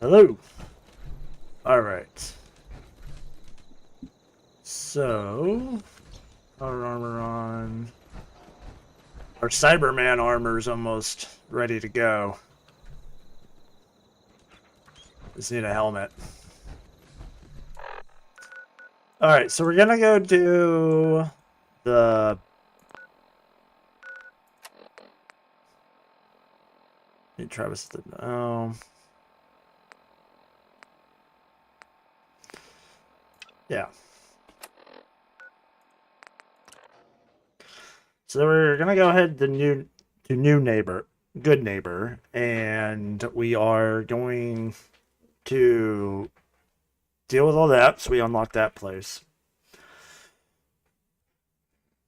Hello. All right. So, our armor on. Our Cyberman armor is almost ready to go. Just need a helmet. All right, so we're gonna go do the. Travis. Yeah. So we're gonna go ahead to new neighbor, good neighbor, and we are going to deal with all that. So we unlock that place,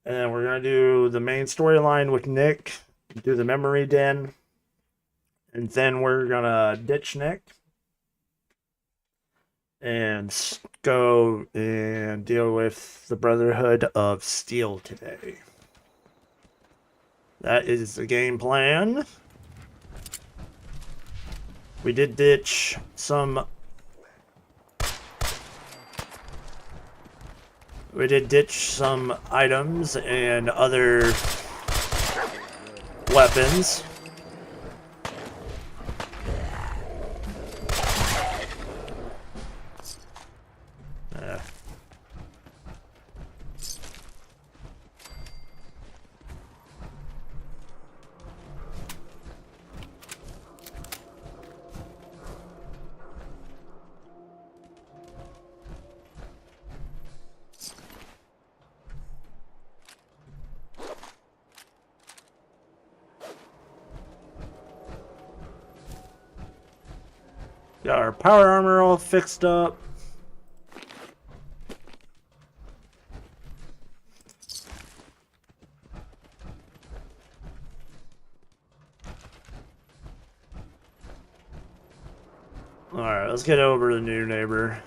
and then we're gonna do the main storyline with Nick, do the memory den, and then we're gonna ditch Nick and go and deal with the Brotherhood of Steel today. That is the game plan. We did ditch some. We did ditch some items and other weapons. Got our power armor all fixed up. Alright, let's get over to the new neighbor.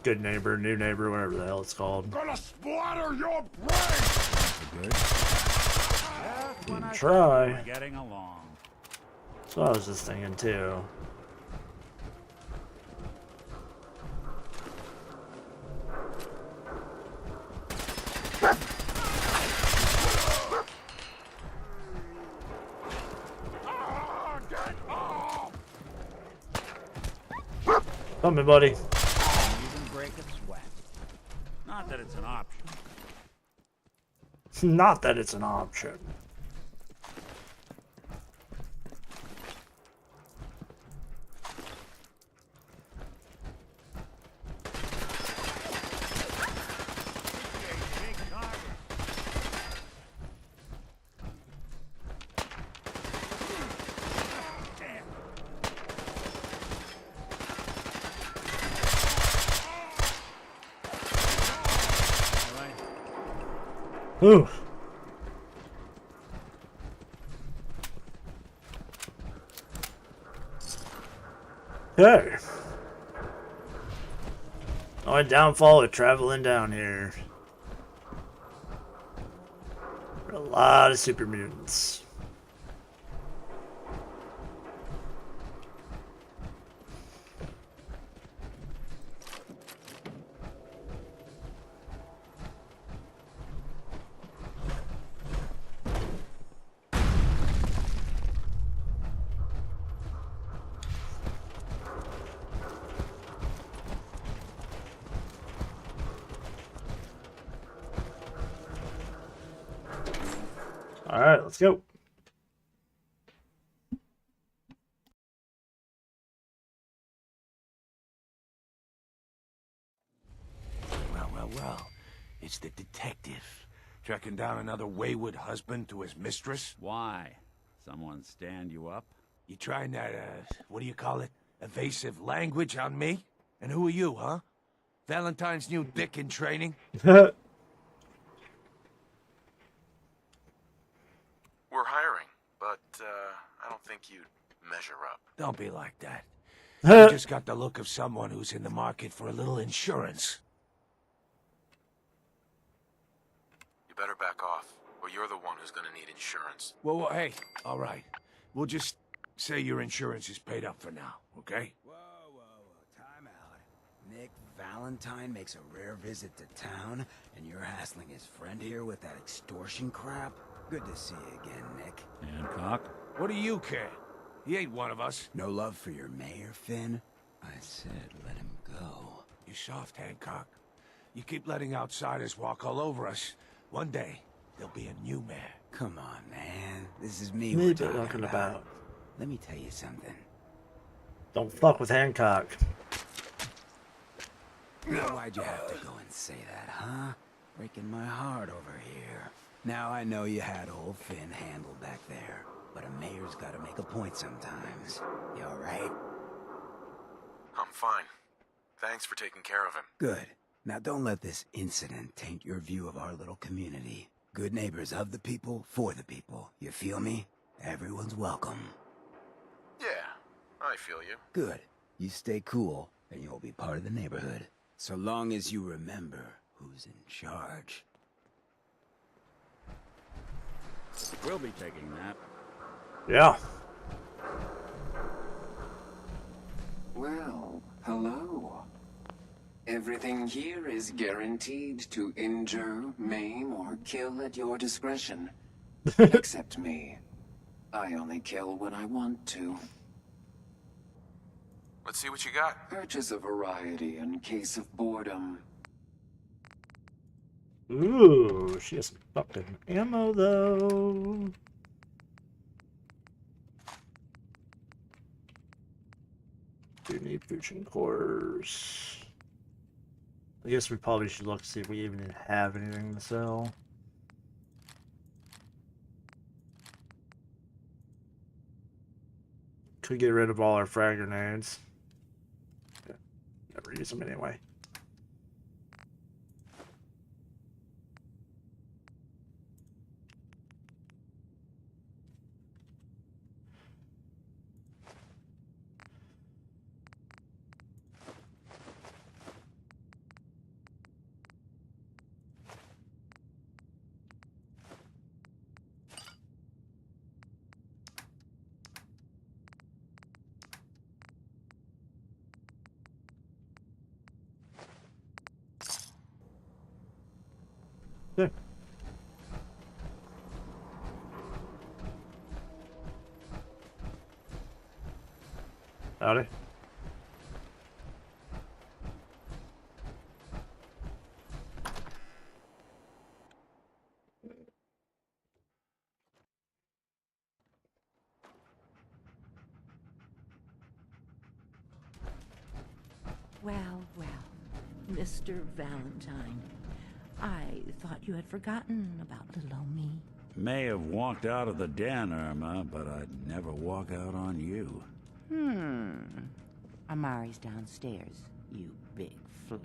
Good neighbor, new neighbor, whatever the hell it's called. I'm gonna splatter your brain! You can try. Getting along. So I was just thinking too. Come here, buddy. Even break a sweat. Not that it's an option. Not that it's an option. Ooh. Okay. Oh, downfall of traveling down here. A lot of super mutants. All right, let's go. Well. It's the detective. Tracking down another wayward husband to his mistress? Why? Someone stand you up? You trying that, what do you call it? Evasive language on me? And who are you, huh? Valentine's new dick in training? We're hiring, but, I don't think you'd measure up. Don't be like that. You just got the look of someone who's in the market for a little insurance. You better back off, or you're the one who's gonna need insurance. Hey, all right. We'll just say your insurance is paid up for now, okay? Whoa. Nick Valentine makes a rare visit to town, and you're hassling his friend here with that extortion crap? Good to see you again, Nick. Hancock? What do you care? He ain't one of us. No love for your mayor, Finn? I said let him go. You're soft, Hancock. You keep letting outsiders walk all over us. One day, there'll be a new mayor. Come on, man. This is me Me we're talking about. Let me tell you something. Don't fuck with Hancock. Why'd you have to go and say that, huh? Breaking my heart over here. Now I know you had old Finn handled back there, but a mayor's gotta make a point sometimes. You alright? I'm fine. Thanks for taking care of him. Good. Now don't let this incident taint your view of our little community. Good neighbors of the people, for the people. You feel me? Everyone's welcome. Yeah, I feel you. Good. You stay cool, and you'll be part of the neighborhood. So long as you remember who's in charge. We'll be taking that. Yeah. Well, hello. Everything here is guaranteed to injure, maim, or kill at your discretion. Except me. I only kill when I want to. Let's see what you got. Purchase a variety in case of boredom. Ooh, she has some fucking ammo though. Do need fusion cores. I guess we probably should look to see if we even have anything to sell. Could get rid of all our frag grenades. Yeah, never use them anyway. Good. Howdy. Well, Mr. Valentine, I thought you had forgotten about little old me. May have walked out of the den, Irma, but I'd never walk out on you. Amari's downstairs, you big flirt.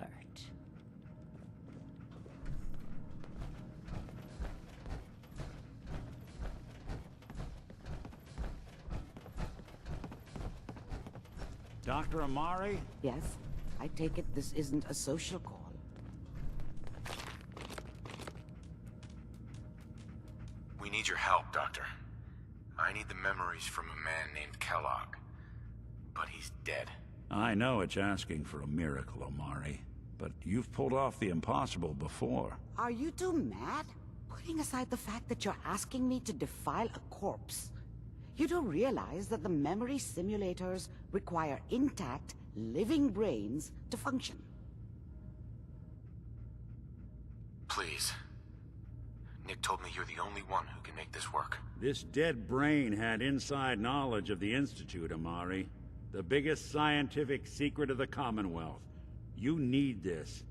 Dr. Amari? Yes, I take it this isn't a social call. We need your help, Doctor. I need the memories from a man named Kellogg. But he's dead. I know it's asking for a miracle, Amari, but you've pulled off the impossible before. Are you two mad? Putting aside the fact that you're asking me to defile a corpse, you don't realize that the memory simulators require intact, living brains to function. Please. Nick told me you're the only one who can make this work. This dead brain had inside knowledge of the Institute, Amari. The biggest scientific secret of the Commonwealth. You need this,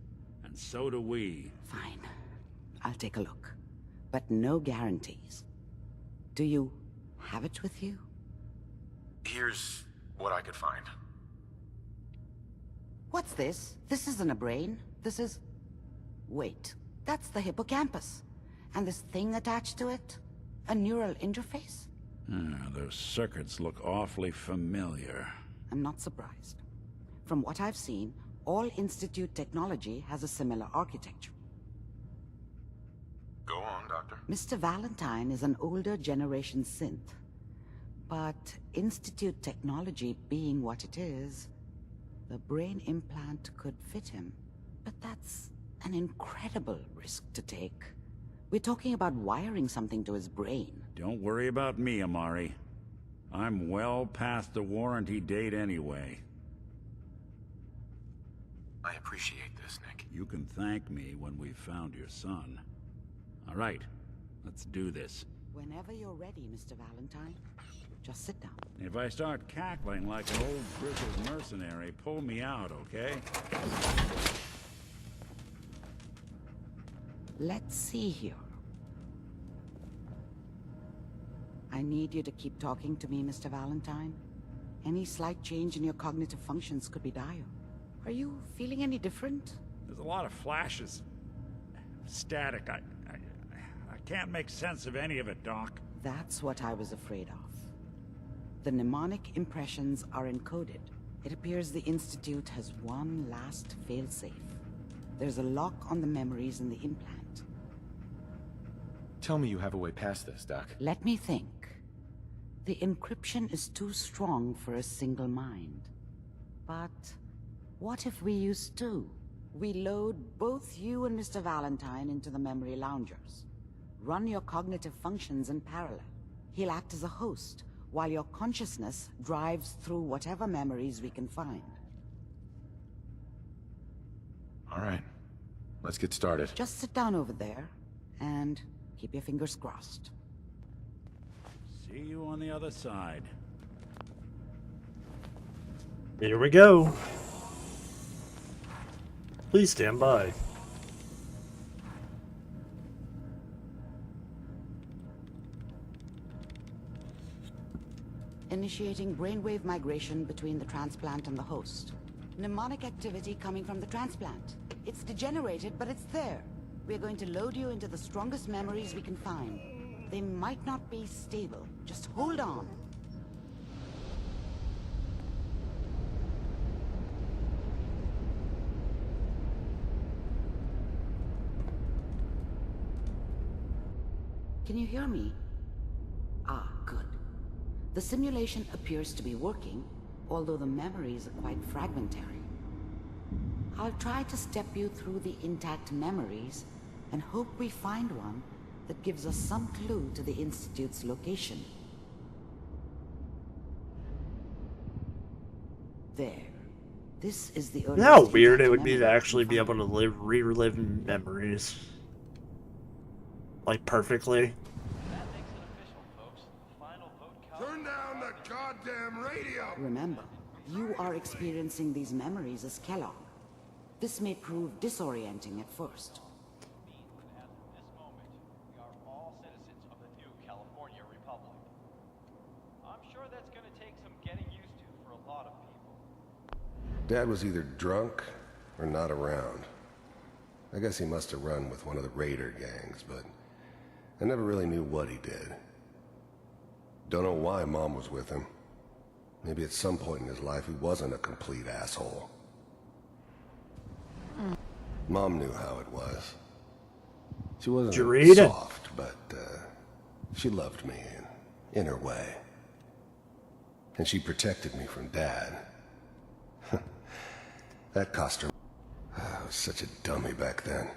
and so do we. Fine. I'll take a look. But no guarantees. Do you have it with you? Here's what I could find. What's this? This isn't a brain. This is... Wait. That's the hippocampus. And this thing attached to it? A neural interface? Those circuits look awfully familiar. I'm not surprised. From what I've seen, all Institute technology has a similar architecture. Go on, Doctor. Mr. Valentine is an older generation synth. But Institute technology being what it is, The brain implant could fit him, but that's an incredible risk to take. We're talking about wiring something to his brain. Don't worry about me, Amari. I'm well past the warranty date anyway. I appreciate this, Nick. You can thank me when we've found your son. All right, let's do this. Whenever you're ready, Mr. Valentine. Just sit down. If I start cackling like an old grizzled mercenary, pull me out, okay? Let's see here. I need you to keep talking to me, Mr. Valentine. Any slight change in your cognitive functions could be dire. Are you feeling any different? There's a lot of flashes. Static. I can't make sense of any of it, Doc. That's what I was afraid of. The mnemonic impressions are encoded. It appears the Institute has one last failsafe. There's a lock on the memories in the implant. Tell me you have a way past this, Doc. Let me think. The encryption is too strong for a single mind. But what if we use two? We load both you and Mr. Valentine into the memory loungers. Run your cognitive functions in parallel. He'll act as a host, while your consciousness drives through whatever memories we can find. All right. Let's get started. Just sit down over there, and keep your fingers crossed. See you on the other side. Here we go. Please stand by. Initiating brainwave migration between the transplant and the host. Mnemonic activity coming from the transplant. It's degenerated, but it's there. We're going to load you into the strongest memories we can find. They might not be stable. Just hold on. Can you hear me? Ah, good. The simulation appears to be working, although the memories are quite fragmentary. I'll try to step you through the intact memories and hope we find one that gives us some clue to the Institute's location. There. This is the earliest How weird it intact would be to memory actually we be can able to relive memories. Like, perfectly. Turn down the goddamn radio! Remember, you are experiencing these memories as Kellogg. This may prove disorienting at first. As of this moment, we are all citizens of the new California Republic. I'm sure that's going to take some getting used to for a lot of people. Dad was either drunk or not around. I guess he must have run with one of the raider gangs, but I never really knew what he did. Don't know why Mom was with him. Maybe at some point in his life he wasn't a complete asshole. Mom knew how it was. She wasn't soft, but she loved me in her way. And she protected me from Dad. That cost her. I was such a dummy back then.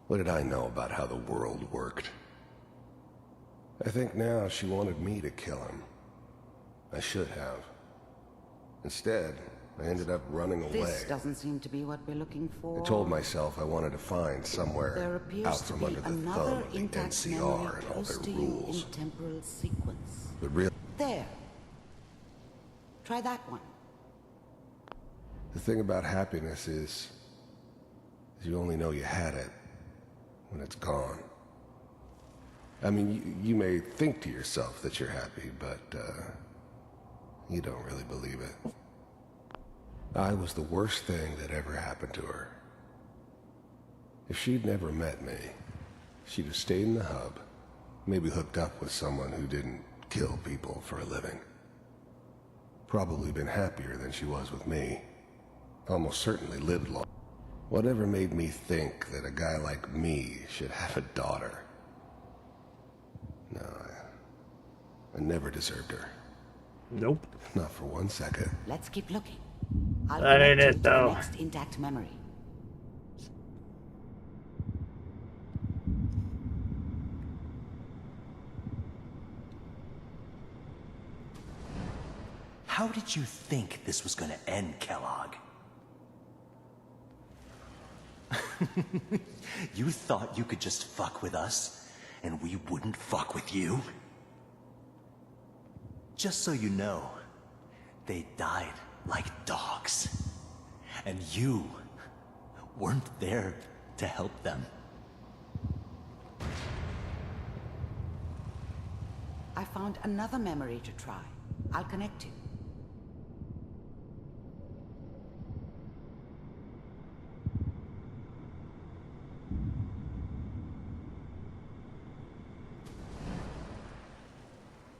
What did I know about how the world worked? I think now she wanted me to kill him. I should have. Instead, I ended up running away. This doesn't seem to be what we're looking for. I told myself I wanted to find There somewhere appears out to from be under the thumb another of the intact memory NCR and all close their to you rules. in temporal sequence. But really, There. Try that one. the thing about happiness is you only know you had it when it's gone. I mean, you may think to yourself that you're happy, but you don't really believe it. I was the worst thing that ever happened to her. If she'd never met me, she'd have stayed in the hub, maybe hooked up with someone who didn't kill people for a living. Probably been happier than she was with me. Almost certainly lived long. Whatever made me think that a guy like me should have a daughter? No, I never deserved her. Nope. Not for 1 second. Let's keep looking. I'll That ain't connect you it, to the though. next intact memory. How did you think this was gonna end, Kellogg? You thought you could just fuck with us, and we wouldn't fuck with you? Just so you know, they died like dogs. And you weren't there to help them. I found another memory to try. I'll connect you.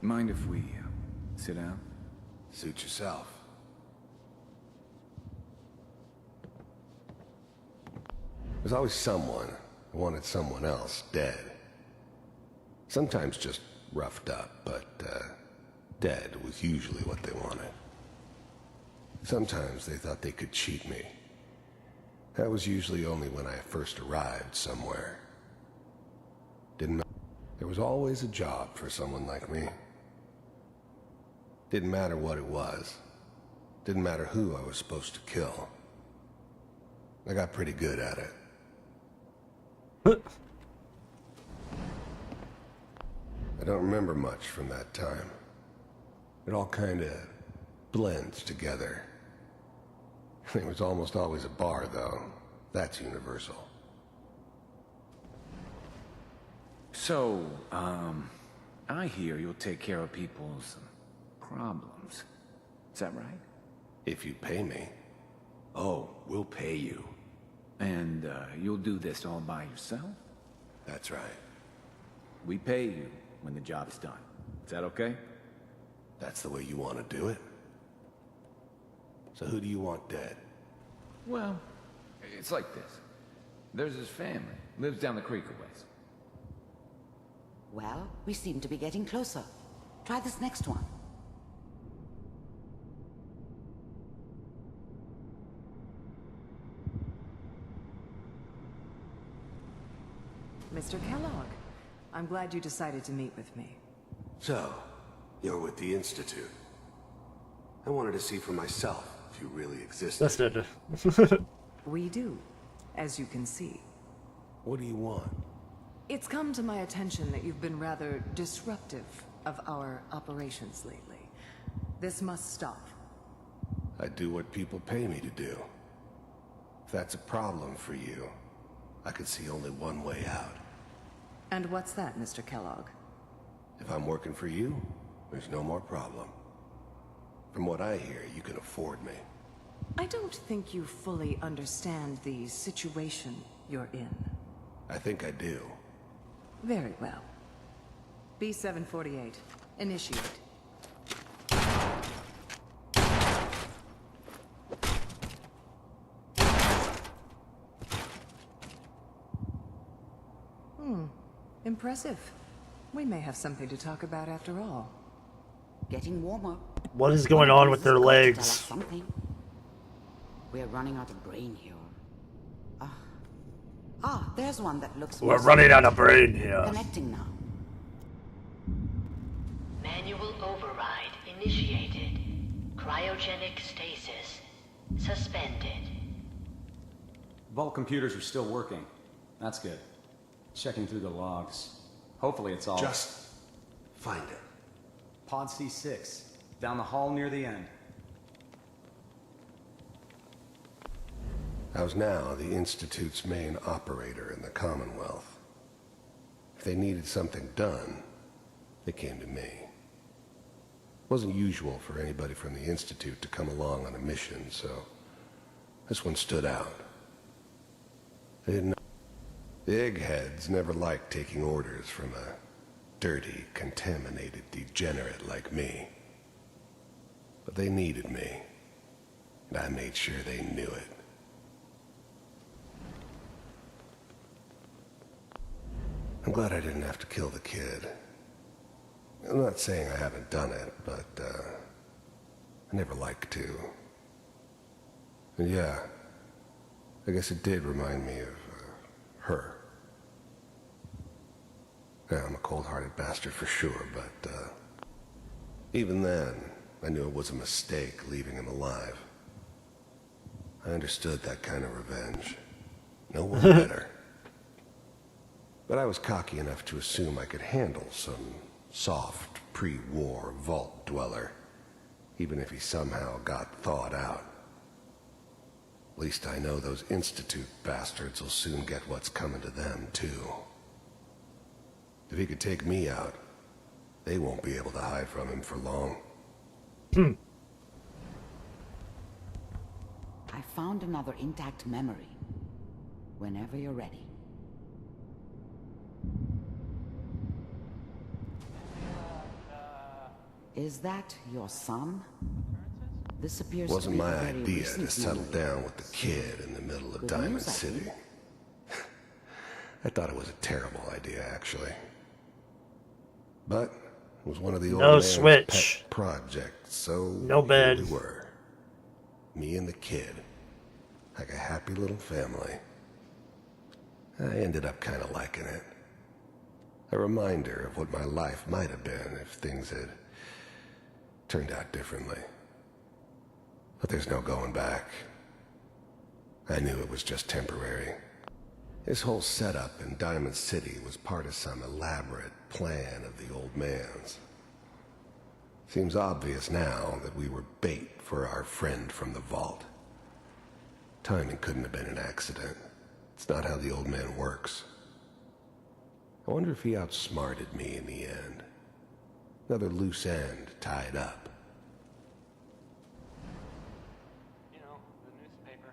Mind if we sit down? Suit yourself. There's always someone who wanted someone else dead. Sometimes just roughed up, but dead was usually what they wanted. Sometimes they thought they could cheat me. That was usually only when I first arrived somewhere. Didn't matter. There was always a job for someone like me. Didn't matter what it was. Didn't matter who I was supposed to kill. I got pretty good at it. I don't remember much from that time. It all kind of blends together. There was almost always a bar, though. That's universal. So, I hear you'll take care of people's problems. Is that right? If you pay me. Oh, we'll pay you. And, you'll do this all by yourself? That's right. We pay you when the job's done. Is that okay? That's the way you want to do it? So who do you want dead? Well, it's like this. There's his family. Lives down the creek a ways. Well, we seem to be getting closer. Try this next one. Mr. Kellogg, I'm glad you decided to meet with me. So, you're with the Institute. I wanted to see for myself if you really existed. That's it. We do, as you can see. What do you want? It's come to my attention that you've been rather disruptive of our operations lately. This must stop. I do what people pay me to do. If that's a problem for you, I could see only one way out. And what's that, Mr. Kellogg? If I'm working for you, there's no more problem. From what I hear, you can afford me. I don't think you fully understand the situation you're in. I think I do. Very well. B-748, initiate. Impressive. We may have something to talk about after all. Getting warmer. What is going on with their legs? Something. We're running out of brain here. There's one that looks. We're running out of brain here. Connecting now. Manual override initiated. Cryogenic stasis suspended. Vault computers are still working. That's good. Checking through the logs. Hopefully it's all... Just find it. Pod C6. Down the hall near the end. I was now the Institute's main operator in the Commonwealth. If they needed something done, they came to me. It wasn't usual for anybody from the Institute to come along on a mission, so this one stood out. They didn't know. The eggheads never liked taking orders from a dirty, contaminated degenerate like me. But they needed me, and I made sure they knew it. I'm glad I didn't have to kill the kid. I'm not saying I haven't done it, but I never liked to. And yeah, I guess it did remind me of her. Yeah, I'm a cold-hearted bastard for sure, but even then, I knew it was a mistake leaving him alive. I understood that kind of revenge. No one better. But I was cocky enough to assume I could handle some soft, pre-war vault dweller, even if he somehow got thawed out. At least I know those Institute bastards will soon get what's coming to them, too. If he could take me out, they won't be able to hide from him for long. I found another intact memory. Whenever you're ready. Is that your son? This appears Wasn't to be my a very idea recent to settle memory. down with the kid in the middle of Good Diamond news, I City. think. I thought it was a terrible idea, actually. But it was one of the old No man's switch. pet projects, so No here bed. we were. Me and the kid. Like a happy little family. I ended up kind of liking it. A reminder of what my life might have been if things had turned out differently. But there's no going back. I knew it was just temporary. This whole setup in Diamond City was part of some elaborate plan of the old man's. Seems obvious now that we were bait for our friend from the vault. Timing couldn't have been an accident. It's not how the old man works. I wonder if he outsmarted me in the end. Another loose end tied up. You know, the newspaper.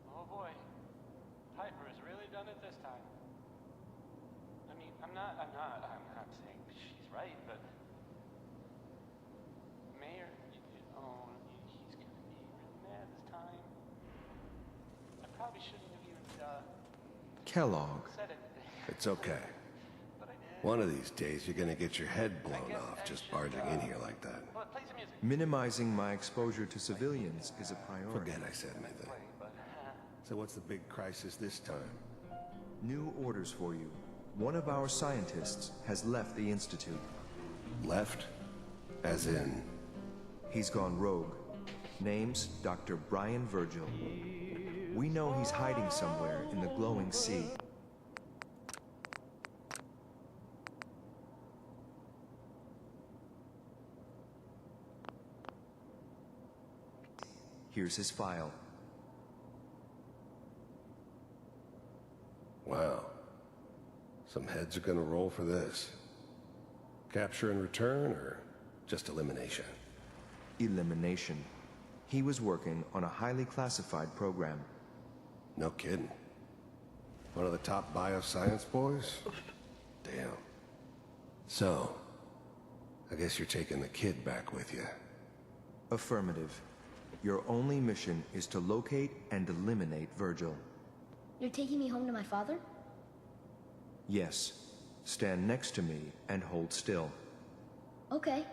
Oh boy. Piper has really done it this time. I mean, I'm not saying she's right, but Mayor, he's gonna be really mad this time. I probably shouldn't have even, Kellogg. said anything. It's okay. But I did. One of these days you're gonna get your head blown off just barging in here like that. Well, play some music. Minimizing my exposure to civilians is a priority. Forget I said anything. So what's the big crisis this time? New orders for you. One of our scientists has left the Institute. Left? As in? He's gone rogue. Name's Dr. Brian Virgil. We know he's hiding somewhere in the glowing sea. Here's his file. Wow. Some heads are gonna roll for this. Capture and return, or just elimination? Elimination. He was working on a highly classified program. No kidding. One of the top bioscience boys? Damn. So, I guess you're taking the kid back with you. Affirmative. Your only mission is to locate and eliminate Virgil. You're taking me home to my father? Yes. Stand next to me and hold still. Okay.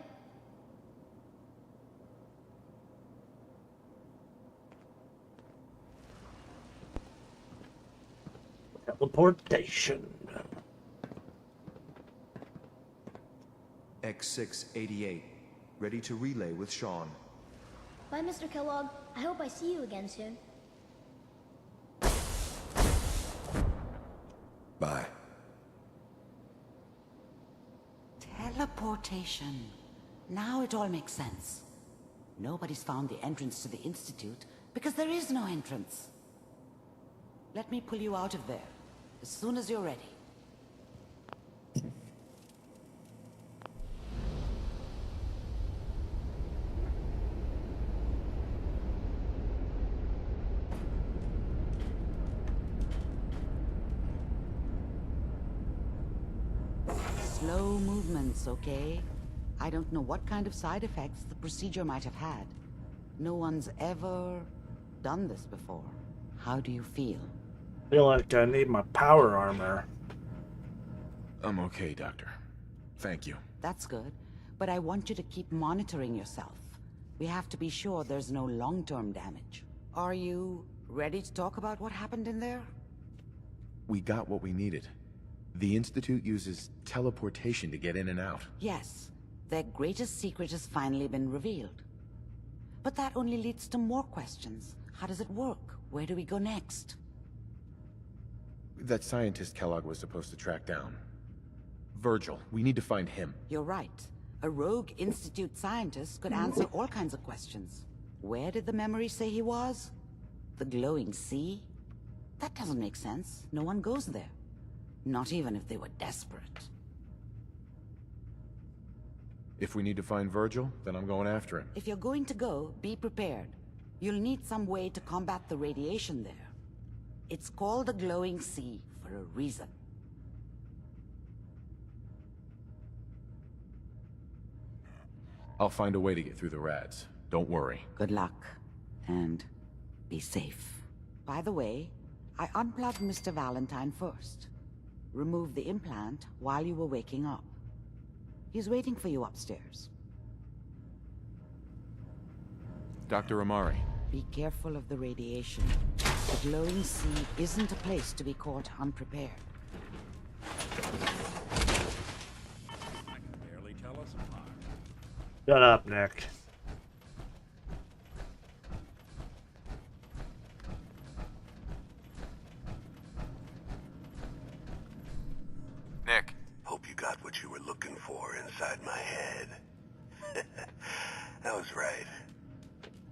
Teleportation. X688. Ready to relay with Sean. Bye, Mr. Kellogg. I hope I see you again soon. Bye. Teleportation. Now it all makes sense. Nobody's found the entrance to the Institute because there is no entrance. Let me pull you out of there as soon as you're ready. Slow movements, okay? I don't know what kind of side effects the procedure might have had. No one's ever done this before. How do you feel? Feel like I need my power armor. I'm okay, Doctor. Thank you. That's good, but I want you to keep monitoring yourself. We have to be sure there's no long-term damage. Are you ready to talk about what happened in there? We got what we needed. The Institute uses teleportation to get in and out. Yes, their greatest secret has finally been revealed. But that only leads to more questions. How does it work? Where do we go next? That scientist Kellogg was supposed to track down. Virgil, we need to find him. You're right. A rogue Institute scientist could answer all kinds of questions. Where did the memory say he was? The glowing sea? That doesn't make sense. No one goes there. Not even if they were desperate. If we need to find Virgil, then I'm going after him. If you're going to go, be prepared. You'll need some way to combat the radiation there. It's called the glowing sea for a reason. I'll find a way to get through the rads. Don't worry. Good luck. And be safe. By the way, I unplugged Mr. Valentine first. Removed the implant while you were waking up. He's waiting for you upstairs. Dr. Amari. Be careful of the radiation. The glowing sea isn't a place to be caught unprepared. Barely tell us apart. Shut up, Nick. Nick. Hope you got what you were looking for inside my head. I was right.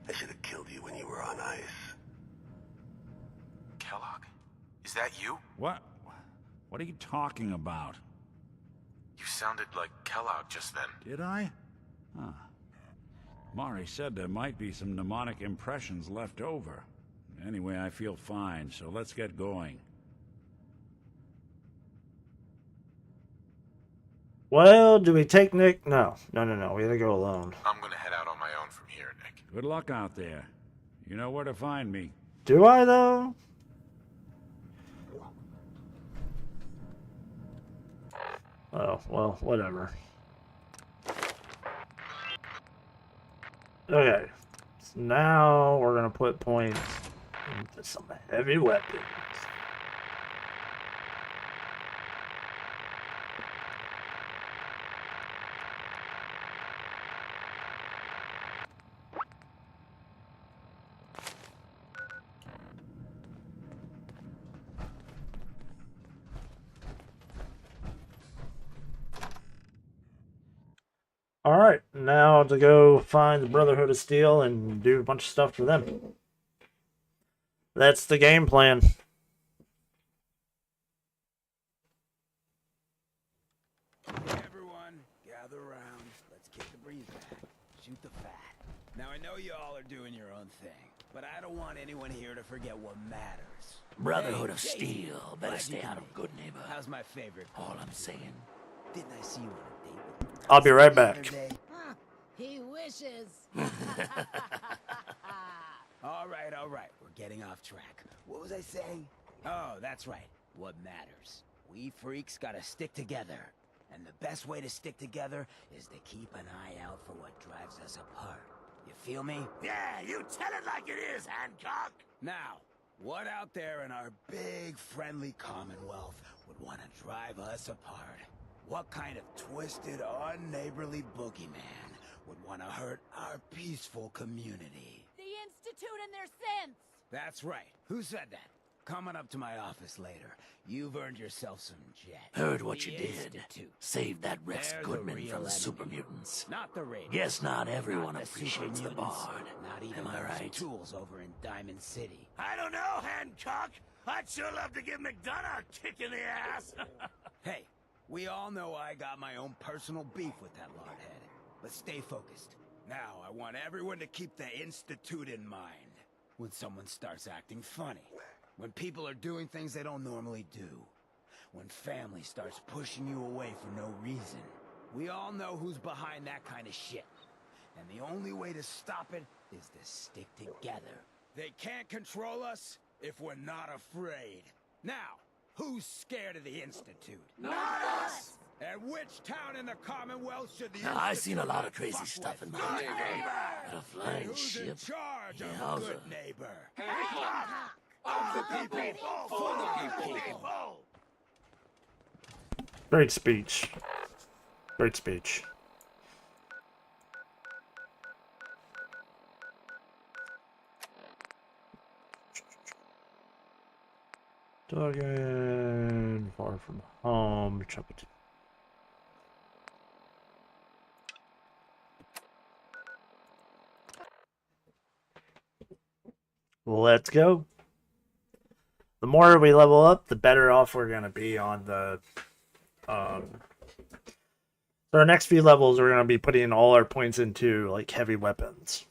I should have killed you when you were on ice. Kellogg? Is that you? What? What are you talking about? You sounded like Kellogg just then. Did I? Huh. Mari said there might be some mnemonic impressions left over. Anyway, I feel fine, so let's get going. Well, do we take Nick? No. No. We gotta go alone. I'm gonna head out on my own from here, Nick. Good luck out there. You know where to find me. Do I, though? Oh, well, whatever. Okay. So now we're gonna put points into some heavy weapons. Alright, now to go find the Brotherhood of Steel and do a bunch of stuff for them. That's the game plan. Everyone, gather around. Let's kick the breeze back. Shoot the fat. Now, I know you all are doing your own thing, but I don't want anyone here to forget what matters. Brotherhood Hey, of Jason, Steel. Better glad stay you out can of Good Neighbor. How's my favorite? All I'm saying. Didn't I see you on a date with I'll be right the other back. day? He wishes. All right. We're getting off track. What was I saying? Oh, that's right. What matters. We freaks gotta stick together. And the best way to stick together is to keep an eye out for what drives us apart. You feel me? Yeah, you tell it like it is, Hancock. Now, what out there in our big, friendly Commonwealth would want to drive us apart? What kind of twisted, unneighborly boogeyman would want to hurt our peaceful community? The Institute and their sins. That's right. Who said that? Coming up to my office later. You've earned yourself some jet. Heard what The you did. Institute. Saved that Rex They're the Goodman real from the enemy. super mutants. Not the Raiders. Guess not everyone Not the appreciates the super mutants. Bard. Not even Am I those right? tools over in Diamond City. I don't know, Hancock. I'd sure love to give McDonough a kick in the ass. Hey, we all know I got my own personal beef with that lordhead. But stay focused. Now, I want everyone to keep the Institute in mind. When someone starts acting funny. When people are doing things they don't normally do. When family starts pushing you away for no reason. We all know who's behind that kind of shit. And the only way to stop it is to stick together. They can't control us if we're not afraid. Now, who's scared of the Institute? Not us. And which town in the Commonwealth should the I've seen a Institute lot not of crazy fuck stuff in with? my Good time. neighbor. But a flying And who's in ship? charge of Yowza. good neighbor? Of the people, for the people. Great speech. Great speech. Duggan, far from home. Let's go. The more we level up, the better off we're gonna be on the. So our next few levels, we're gonna be putting all our points into like heavy weapons.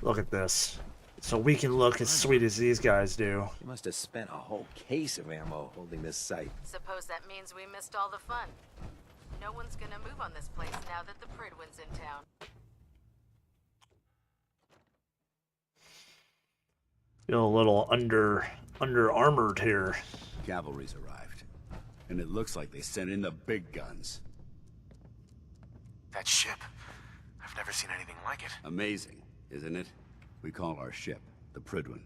Look at this. So we can look as sweet as these guys do. You must have spent a whole case of ammo holding this site. Suppose that means we missed all the fun. No one's gonna move on this place now that the Pridwin's in town. Feel a little under armored here. Cavalry's arrived. And it looks like they sent in the big guns. That ship. I've never seen anything like it. Amazing, isn't it? We call our ship the Pridwin.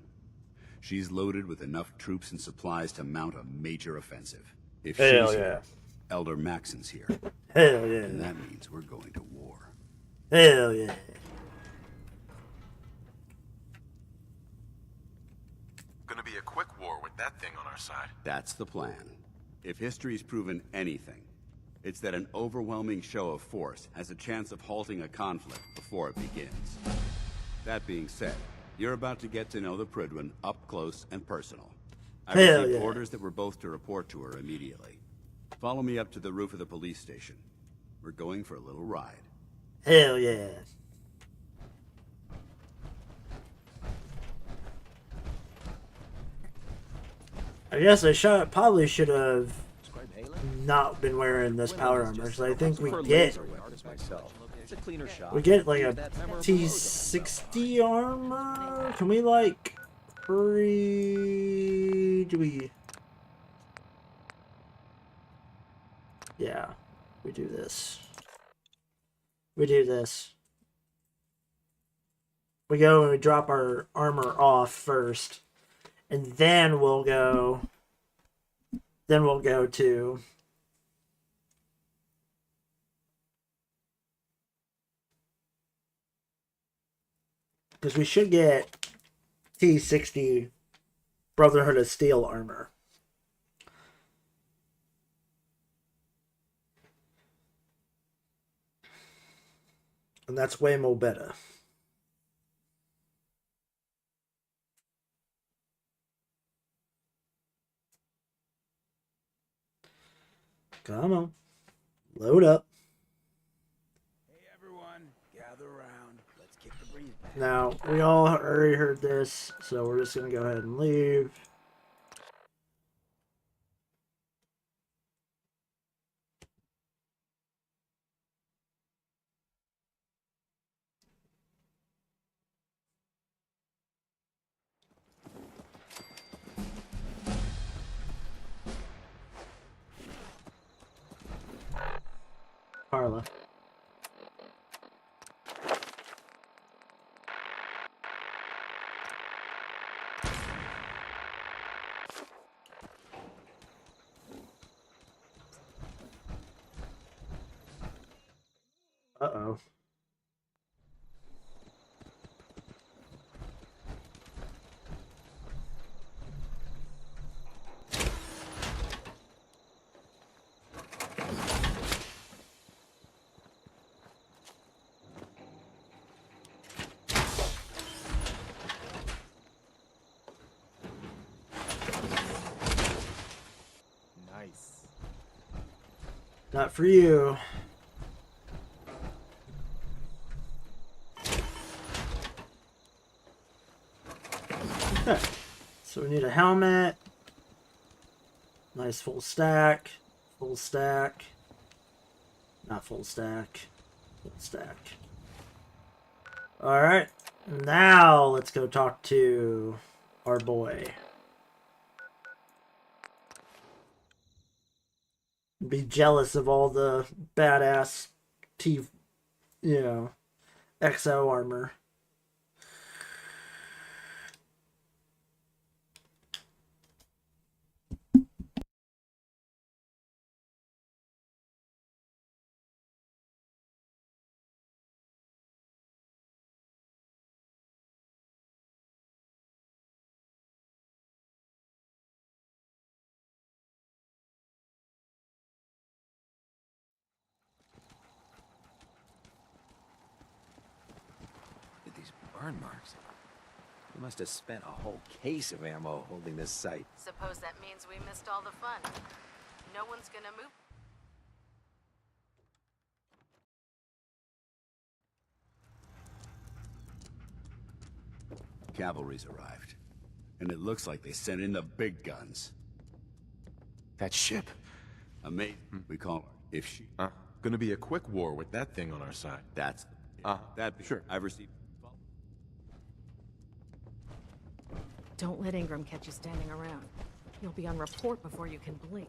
She's loaded with enough troops and supplies to mount a major offensive. If Hell she's yeah. here, Elder Maxon's here. Hell yeah. And that means we're going to war. Hell yeah. Gonna be a quick war with that thing on our side. That's the plan. If history's proven anything, it's that an overwhelming show of force has a chance of halting a conflict before it begins. That being said, you're about to get to know the Pridwin up close and personal. I Hell received yeah. orders that we're both to report to her immediately. Follow me up to the roof of the police station. We're going for a little ride. Hell yeah. I guess I probably should have not been wearing this power armor, because I think we get It's a cleaner shot. like a T60 armor. Can we like do we? Yeah, we do this. We do this. We go and we drop our armor off first, and then we'll go. Then we'll go to. Because we should get T60 Brotherhood of Steel armor. And that's way more better. Come on. Load up. Hey everyone, gather around. Let's kick the breeze back. Now, we all already heard this, so we're just going to go ahead and leave. Carla. Uh-oh. Nice. Not for you. Okay. So we need a helmet. Nice full stack. Full stack. Not full stack. Full stack. Alright. Now let's go talk to our boy. Be jealous of all the badass T, XO armor. At these burn marks. You must have spent a whole case of ammo holding this site. Suppose that means we missed all the fun. No one's gonna move. Cavalry's arrived. And it looks like they sent in the big guns. That ship. Amazing. We call her. If she... Gonna be a quick war with that thing on our side. That's... Sure. I've received... Don't let Ingram catch you standing around. You'll be on report before you can blink.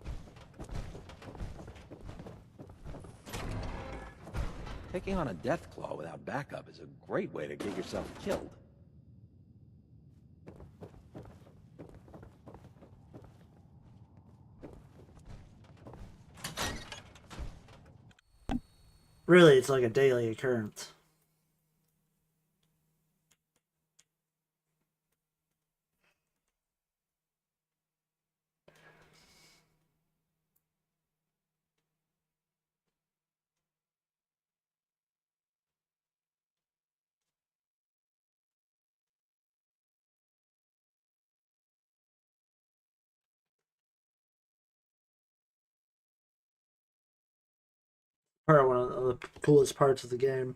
Taking on a death claw without backup is a great way to get yourself killed. Really, it's like a daily occurrence. Probably one of the coolest parts of the game.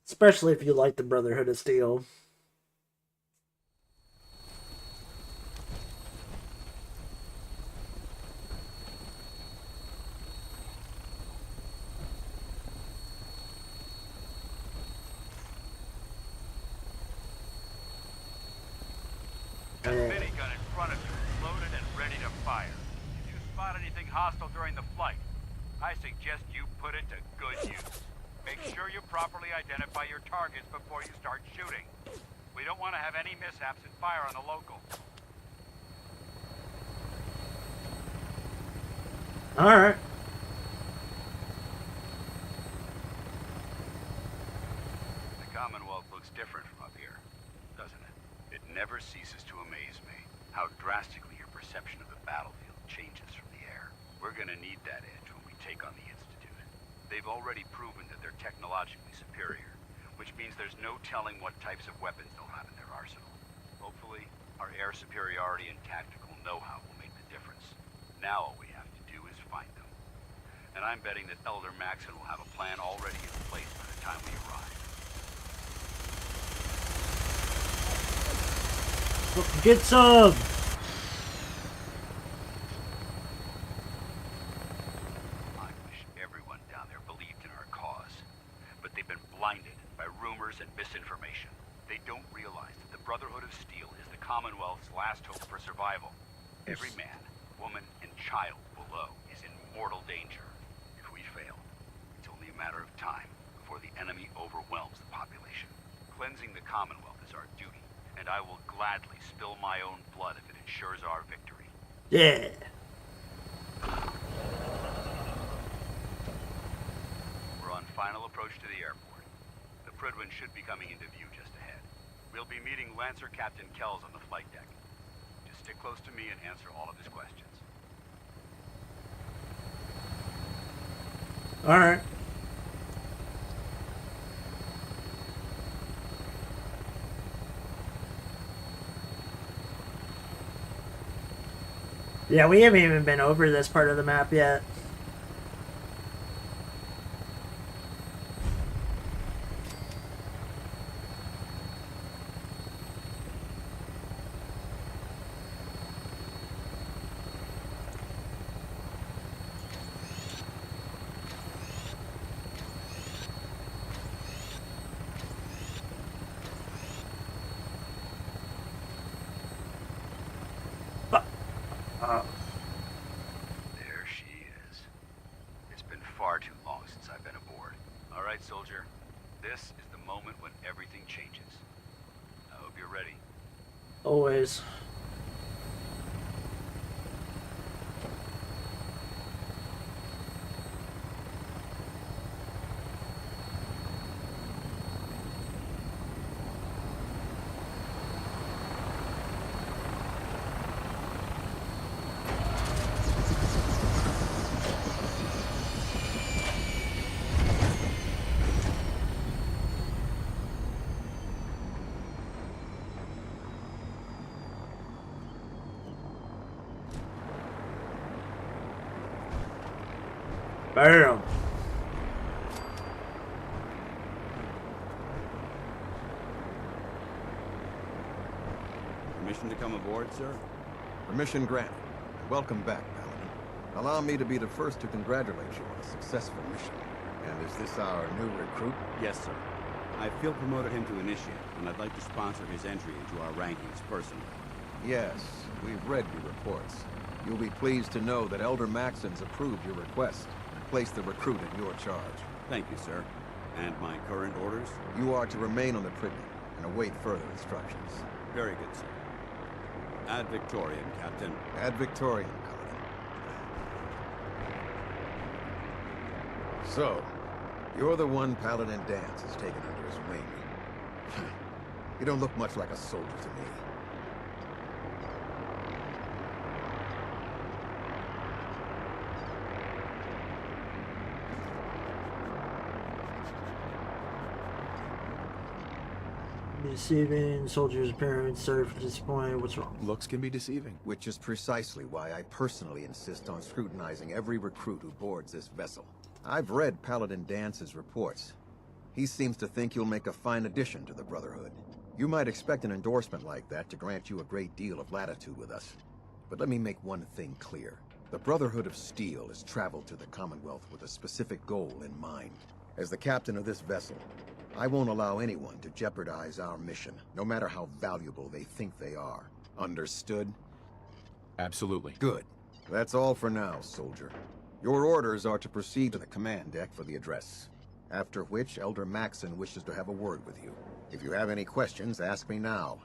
Especially if you like the Brotherhood of Steel. Got a minigun in front of you, loaded and ready to fire. If you spot anything hostile during the flight, I suggest you put it to good use. Make sure you properly identify your targets before you start shooting. We don't want to have any mishaps and fire on the local. Alright. The Commonwealth looks different from up here, doesn't it? It never ceases to amaze me how drastically your perception of the battlefield changes from the air. We're gonna need that edge when we take on the Institute. They've already proven that they're technologically superior, which means there's no telling what types of weapons they'll have in their arsenal. Hopefully, our air superiority and tactical know-how will make the difference. Now all we have to do is find them. And I'm betting that Elder Maxon will have a plan already in place by the time we arrive. Get some! I wish everyone down there believed in our cause. But they've been blinded by rumors and misinformation. They don't realize that the Brotherhood of Steel is the Commonwealth's last hope for survival. Every man, woman, and child below is in mortal danger. If we fail, it's only a matter of time before the enemy overwhelms the population. Cleansing the Commonwealth is our duty, and I will gladly spill my own blood if it ensures our victory. Yeah. We're on final approach to the airport. The Prydwen should be coming into view just ahead. We'll be meeting Lancer Captain Kells on the flight deck. Just stick close to me and answer all of his questions. Alright. Yeah, we haven't even been over this part of the map yet. right, soldier. This is the moment when everything changes. I hope you're ready. Always. Bam. Permission to come aboard, sir? Permission granted. Welcome back, Paladin. Allow me to be the first to congratulate you on a successful mission. And is this our new recruit? Yes, sir. I field promoted him to initiate, and I'd like to sponsor his entry into our rankings personally. Yes, we've read your reports. You'll be pleased to know that Elder Maxon's approved your request and placed the recruit in your charge. Thank you, sir. And my current orders? You are to remain on the Priggen and await further instructions. Very good, sir. Ad Victoriam, Captain. Ad Victoriam, Paladin. So, you're the one Paladin Danse has taken under his wing. You don't look much like a soldier to me. Deceiving, soldier's appearance, sorry for disappointing, what's wrong? Looks can be deceiving. Which is precisely why I personally insist on scrutinizing every recruit who boards this vessel. I've read Paladin Dance's reports. He seems to think you'll make a fine addition to the Brotherhood. You might expect an endorsement like that to grant you a great deal of latitude with us. But let me make one thing clear. The Brotherhood of Steel has traveled to the Commonwealth with a specific goal in mind. As the captain of this vessel, I won't allow anyone to jeopardize our mission, no matter how valuable they think they are. Understood? Absolutely. Good. That's all for now, soldier. Your orders are to proceed to the command deck for the address. After which, Elder Maxon wishes to have a word with you. If you have any questions, ask me now.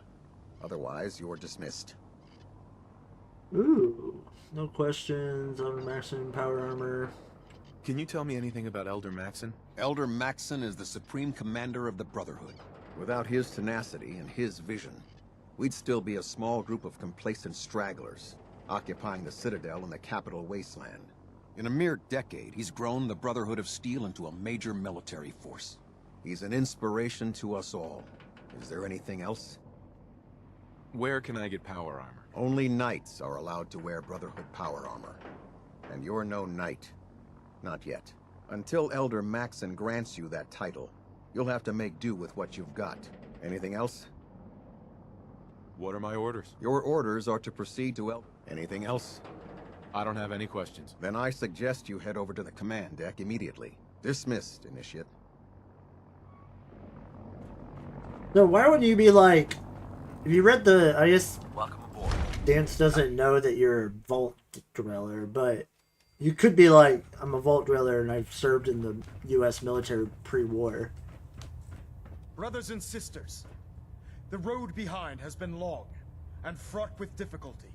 Otherwise, you're dismissed. Ooh. No questions. Elder Maxon, power armor. Can you tell me anything about Elder Maxon? Elder Maxon is the supreme commander of the Brotherhood. Without his tenacity and his vision, we'd still be a small group of complacent stragglers, occupying the Citadel in the capital wasteland. In a mere decade, he's grown the Brotherhood of Steel into a major military force. He's an inspiration to us all. Is there anything else? Where can I get power armor? Only knights are allowed to wear Brotherhood power armor. And you're no knight. Not yet. Until Elder Maxon grants you that title, you'll have to make do with what you've got. Anything else? What are my orders? Your orders are to proceed to Elder... Anything else? I don't have any questions. Then I suggest you head over to the command deck immediately. Dismissed, Initiate. So why wouldn't you be like... If you read the... I guess... Welcome aboard. Danse doesn't know that you're a Vault Dweller, but... You could be like, I'm a Vault Dweller and I've served in the U.S. military pre-war. Brothers and sisters, the road behind has been long and fraught with difficulty.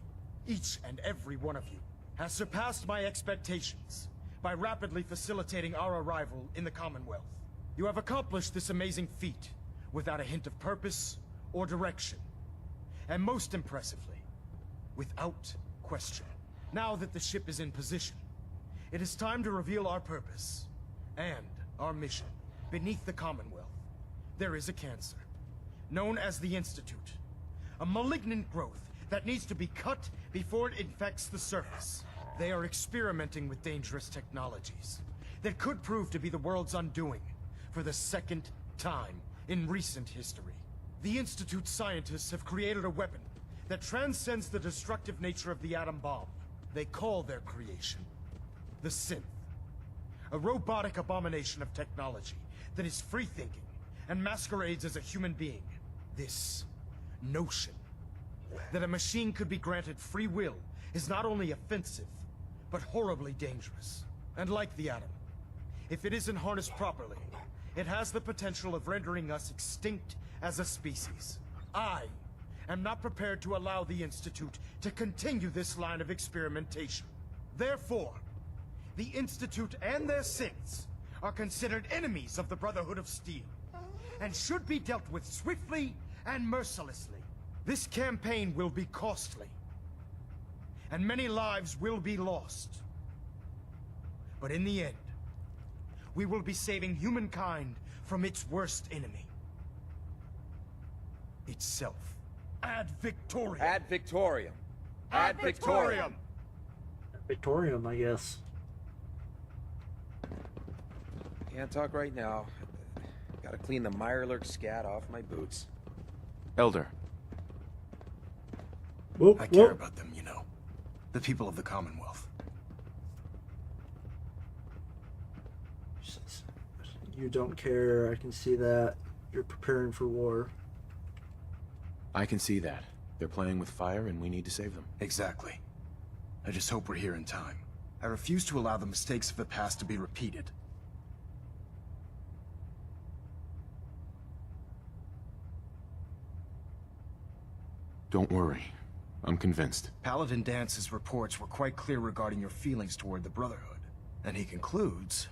Each and every one of you has surpassed my expectations by rapidly facilitating our arrival in the Commonwealth. You have accomplished this amazing feat without a hint of purpose or direction. And most impressively, without question. Now that the ship is in position, it is time to reveal our purpose and our mission. Beneath the Commonwealth, there is a cancer, known as the Institute. A malignant growth that needs to be cut before it infects the surface. They are experimenting with dangerous technologies that could prove to be the world's undoing for the second time in recent history. The Institute scientists have created a weapon that transcends the destructive nature of the atom bomb. They call their creation the Synth, a robotic abomination of technology that is free-thinking and masquerades as a human being. This notion that a machine could be granted free will is not only offensive, but horribly dangerous. And like the atom, if it isn't harnessed properly, it has the potential of rendering us extinct as a species. I am not prepared to allow the Institute to continue this line of experimentation. Therefore, the Institute and their synths are considered enemies of the Brotherhood of Steel, and should be dealt with swiftly and mercilessly. This campaign will be costly, and many lives will be lost. But in the end, we will be saving humankind from its worst enemy. Itself. Ad Victoriam. Ad Victoriam. Ad Victoriam. Victoriam, I guess. Can't talk right now. Gotta clean the Mirelurk scat off my boots. Elder. Whoop, I care about them, you know. The people of the Commonwealth. You don't care. I can see that. You're preparing for war. I can see that. They're playing with fire and we need to save them. Exactly. I just hope we're here in time. I refuse to allow the mistakes of the past to be repeated. Don't worry. I'm convinced. Paladin Dance's reports were quite clear regarding your feelings toward the Brotherhood. And he concludes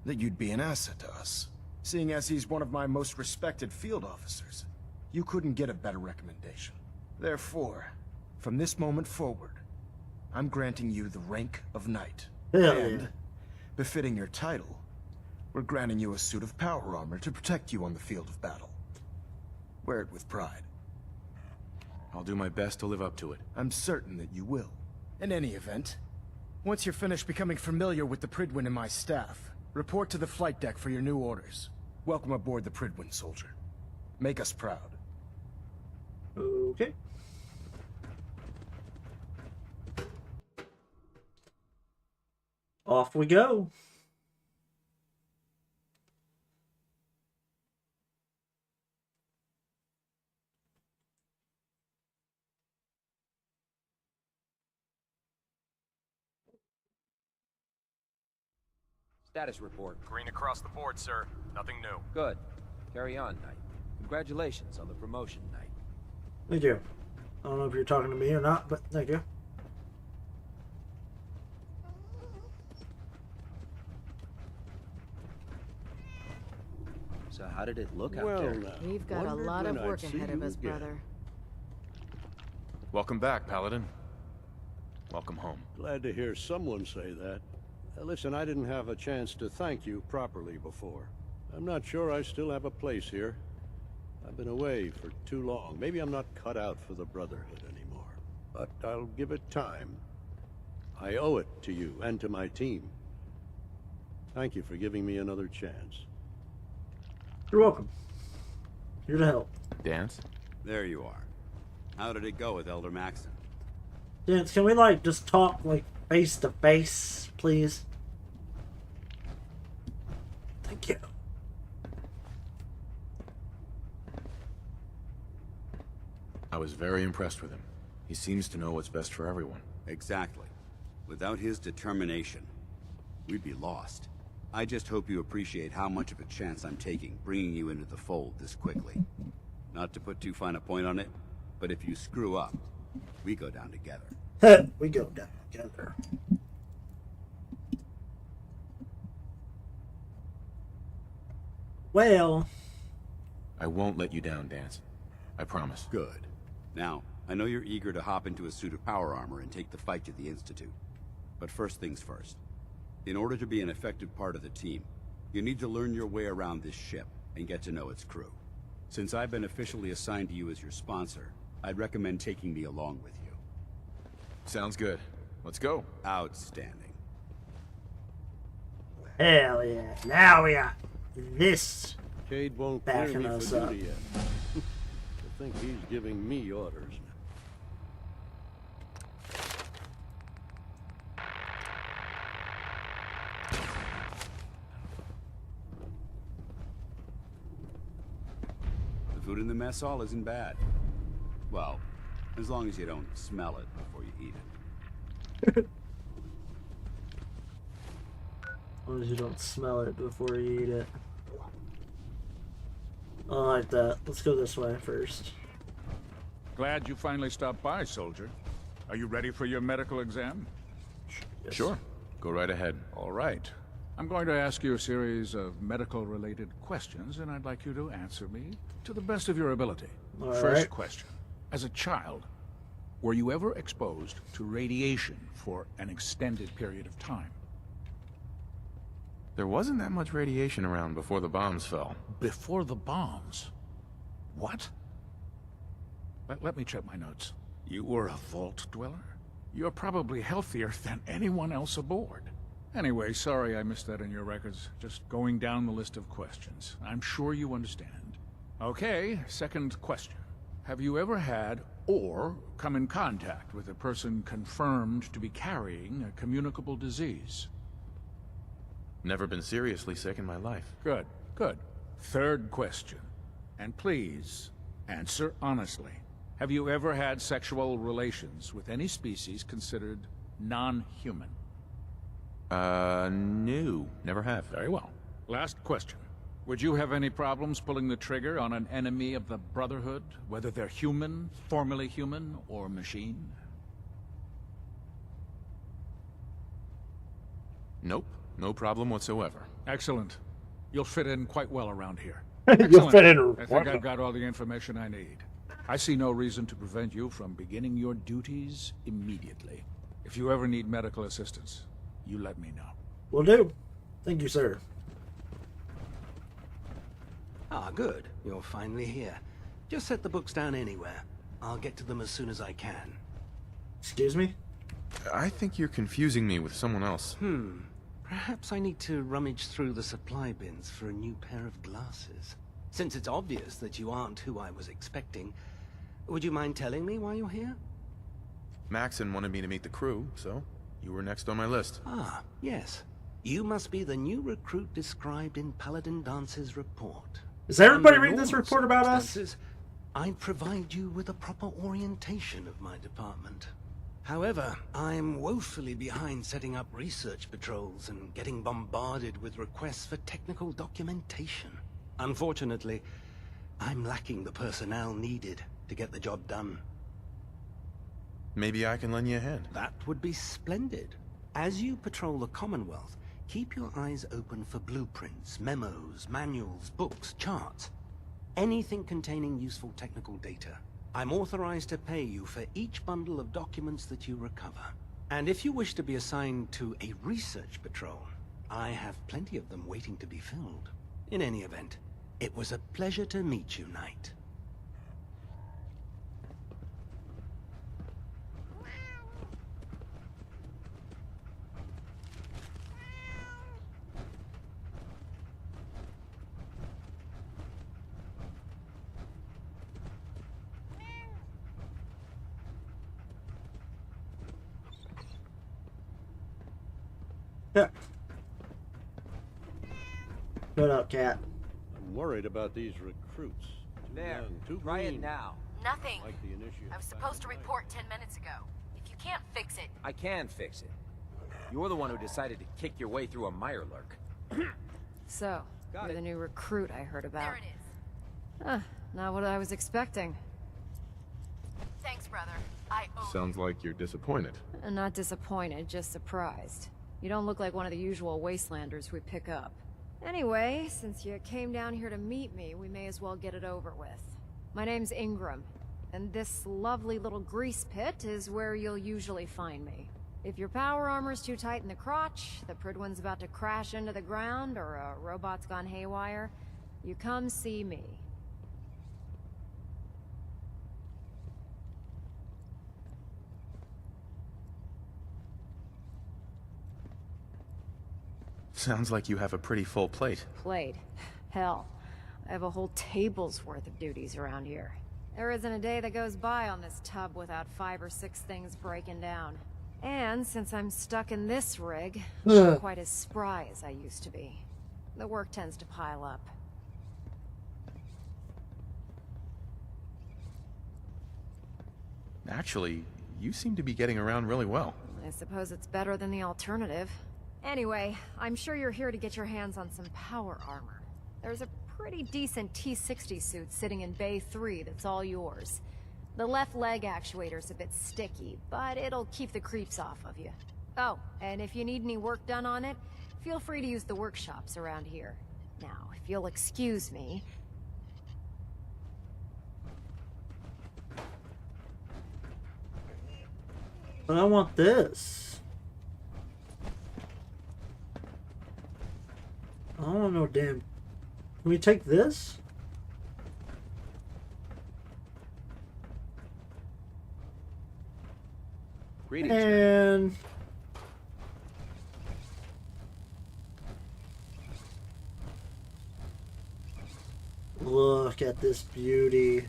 that you'd be an asset to us. Seeing as he's one of my most respected field officers, you couldn't get a better recommendation. Therefore, from this moment forward, I'm granting you the rank of Knight. And, befitting your title, we're granting you a suit of power armor to protect you on the field of battle. Wear it with pride. I'll do my best to live up to it. I'm certain that you will. In any event, once you're finished becoming familiar with the Pridwin and my staff, report to the flight deck for your new orders. Welcome aboard the Pridwin, soldier. Make us proud. Okay. Off we go. Status report. Green across the board, sir. Nothing new. Good. Carry on, Knight. Congratulations on the promotion, Knight. Thank you. I don't know if you're talking to me or not, but thank you. So how did it look out Well, there? We've got a lot of work ahead of us, brother. Welcome back, Paladin. Welcome home. Glad to hear someone say that. Listen, I didn't have a chance to thank you properly before. I'm not sure I still have a place here. I've been away for too long. Maybe I'm not cut out for the Brotherhood anymore. But I'll give it time. I owe it to you and to my team. Thank you for giving me another chance. You're welcome. Here to help. Dance? There you are. How did it go with Elder Maxon? Dance, can we, like, just talk, like, face to face, please? Thank you. I was very impressed with him. He seems to know what's best for everyone. Exactly. Without his determination, we'd be lost. I just hope you appreciate how much of a chance I'm taking bringing you into the fold this quickly. Not to put too fine a point on it, but if you screw up, we go down together. We go down together. Well, I won't let you down, Dance. I promise. Good. Now, I know you're eager to hop into a suit of power armor and take the fight to the Institute. But first things first. In order to be an effective part of the team, you need to learn your way around this ship and get to know its crew. Since I've been officially assigned to you as your sponsor, I'd recommend taking me along with you. Sounds good. Let's go. Outstanding. hell yeah. Now we got this Cade won't clear backing me us for up. duty yet. I think he's giving me orders. The food in the mess hall isn't bad. Well, as long as you don't smell it before you eat it. As long as you don't smell it before you eat it. I like that. Let's go this way first. Glad you finally stopped by, soldier. Are you ready for your medical exam? Yes. Sure. Go right ahead. All right. I'm going to ask you a series of medical-related questions, and I'd like you to answer me to the best of your ability. All First right. question. As a child, were you ever exposed to radiation for an extended period of time? There wasn't that much radiation around before the bombs fell. Before the bombs? What? Let me check my notes. You were a vault dweller? You're probably healthier than anyone else aboard. Anyway, sorry I missed that in your records. Just going down the list of questions. I'm sure you understand. Okay, second question. Have you ever had or come in contact with a person confirmed to be carrying a communicable disease? Never been seriously sick in my life. Good, good. Third question. And please, answer honestly. Have you ever had sexual relations with any species considered non-human? No. Never have. Very well. Last question. Would you have any problems pulling the trigger on an enemy of the Brotherhood, whether they're human, formerly human, or machine? Nope. No problem whatsoever. Excellent. You'll fit in quite well around here. You'll fit in. I think I've got all the information I need. I see no reason to prevent you from beginning your duties immediately. If you ever need medical assistance, you let me know. Will do. Thank you, sir. Ah, good. You're finally here. Just set the books down anywhere. I'll get to them as soon as I can. Excuse me? I think you're confusing me with someone else. Perhaps I need to rummage through the supply bins for a new pair of glasses. Since it's obvious that you aren't who I was expecting, would you mind telling me why you're here? Maxon wanted me to meet the crew, so you were next on my list. Ah, yes. You must be the new recruit described in Paladin Dance's report. Is everybody Under reading this normal report about us? circumstances, I'd provide you with a proper orientation of my department. However, I'm woefully behind setting up research patrols and getting bombarded with requests for technical documentation. Unfortunately, I'm lacking the personnel needed to get the job done. Maybe I can lend you a hand. That would be splendid. As you patrol the Commonwealth, keep your eyes open for blueprints, memos, manuals, books, charts. Anything containing useful technical data. I'm authorized to pay you for each bundle of documents that you recover. And if you wish to be assigned to a research patrol, I have plenty of them waiting to be filled. In any event, it was a pleasure to meet you, Knight. Yeah. Shut up, cat. I'm worried about these recruits. Too There. young, too Try it green. now. Nothing. Like the initiate. I was supposed to report 10 minutes ago. If you can't fix it... I can fix it. You're the one who decided to kick your way through a Mirelurk. So, Got you're it. the new recruit I heard about. There it is. Huh, not what I was expecting. Thanks, brother. I owe Sounds like you're disappointed. Not disappointed, just surprised. You don't look like one of the usual wastelanders we pick up. Anyway, since you came down here to meet me, we may as well get it over with. My name's Ingram, and this lovely little grease pit is where you'll usually find me. If your power armor's too tight in the crotch, the Pridwin's about to crash into the ground, or a robot's gone haywire, you come see me. Sounds like you have a pretty full plate. Plate. Hell, I have a whole table's worth of duties around here. There isn't a day that goes by on this tub without 5 or 6 things breaking down. And since I'm stuck in this rig, I'm not quite as spry as I used to be. The work tends to pile up. Actually, you seem to be getting around really well. I suppose it's better than the alternative. Anyway, I'm sure you're here to get your hands on some power armor. There's a pretty decent T-60 suit sitting in Bay 3 that's all yours. The left leg actuator's a bit sticky, but it'll keep the creeps off of you. Oh, and if you need any work done on it, feel free to use the workshops around here. Now, if you'll excuse me... But I want this. I don't want no damn... Can we take this? Greetings. And... Look at this beauty.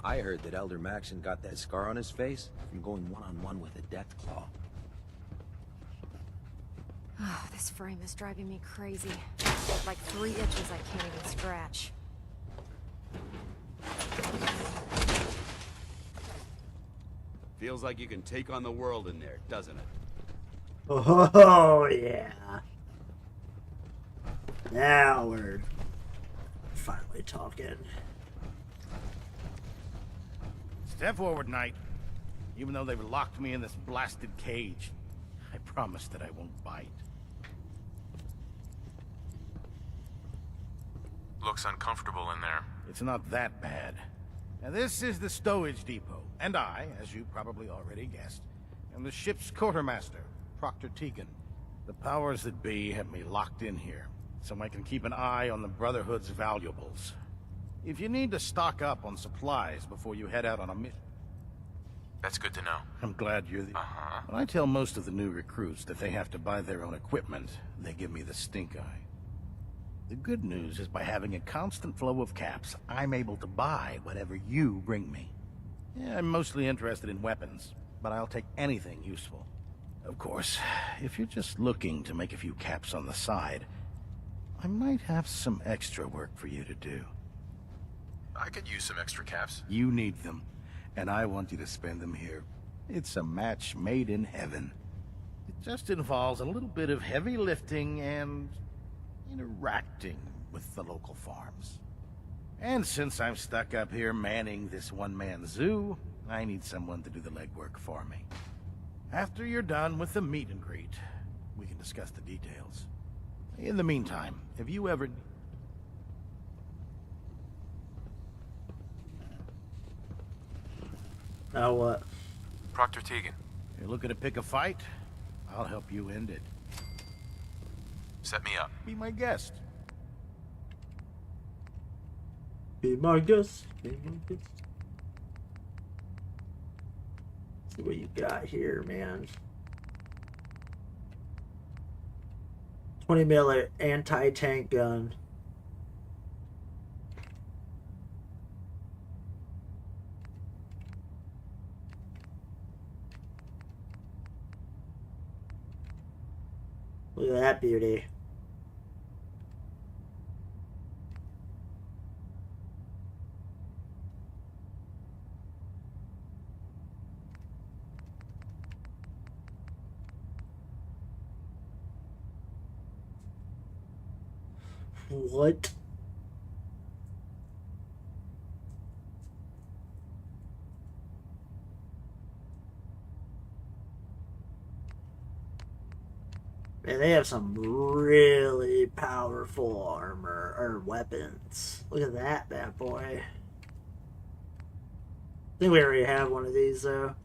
I heard that Elder Maxon got that scar on his face from going one-on-one with a Deathclaw. Oh, this frame is driving me crazy. Like 3 itches I can't even scratch. Feels like you can take on the world in there, doesn't it? Oh, yeah. Now we're finally talking. Step forward, Knight. Even though they've locked me in this blasted cage, I promise that I won't bite. Looks uncomfortable in there. It's not that bad. Now, this is the stowage depot, and I, as you probably already guessed, am the ship's quartermaster, Proctor Tegan. The powers that be have me locked in here, so I can keep an eye on the Brotherhood's valuables. If you need to stock up on supplies before you head out on a mission... That's good to know. I'm glad you're the... When I tell most of the new recruits that they have to buy their own equipment, they give me the stink eye. The good news is by having a constant flow of caps, I'm able to buy whatever you bring me. Yeah, I'm mostly interested in weapons, but I'll take anything useful. Of course, if you're just looking to make a few caps on the side, I might have some extra work for you to do. I could use some extra caps. You need them, and I want you to spend them here. It's a match made in heaven. It just involves a little bit of heavy lifting and interacting with the local farms. And since I'm stuck up here manning this one-man zoo, I need someone to do the legwork for me. After you're done with the meet and greet, we can discuss the details. In the meantime, have you ever... Now what? Proctor Tegan. You're looking to pick a fight? I'll help you end it. Set me up. Be my guest. Be my guest. Be my guest. See what you got here, man. 20mm anti-tank gun. Look at that beauty. What? Man, they have some really powerful armor or weapons. Look at that bad boy. I think we already have one of these though.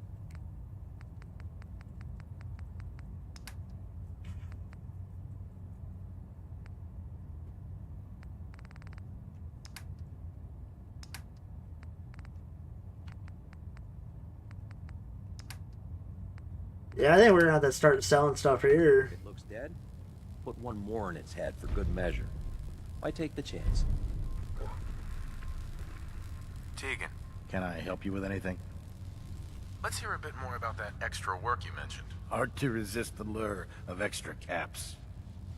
Yeah, I think we're gonna have to start selling stuff here. It looks dead. Put one more in its head for good measure. Why take the chance? Tegan, Can I help you with anything? let's hear a bit more about that extra work you mentioned. Hard to resist the lure of extra caps.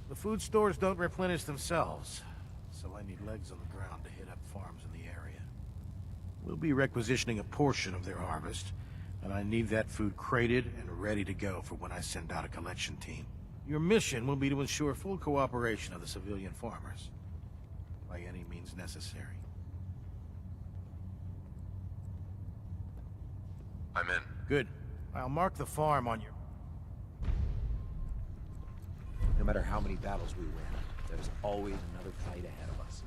The food stores don't replenish themselves, so I need legs on the ground to hit up farms in the area. We'll be requisitioning a portion of their harvest, and I need that food crated and ready to go for when I send out a collection team. Your mission will be to ensure full cooperation of the civilian farmers, by any means necessary. I'm in. Good. I'll mark the farm on your... No matter how many battles we win, there's always another fight ahead of us.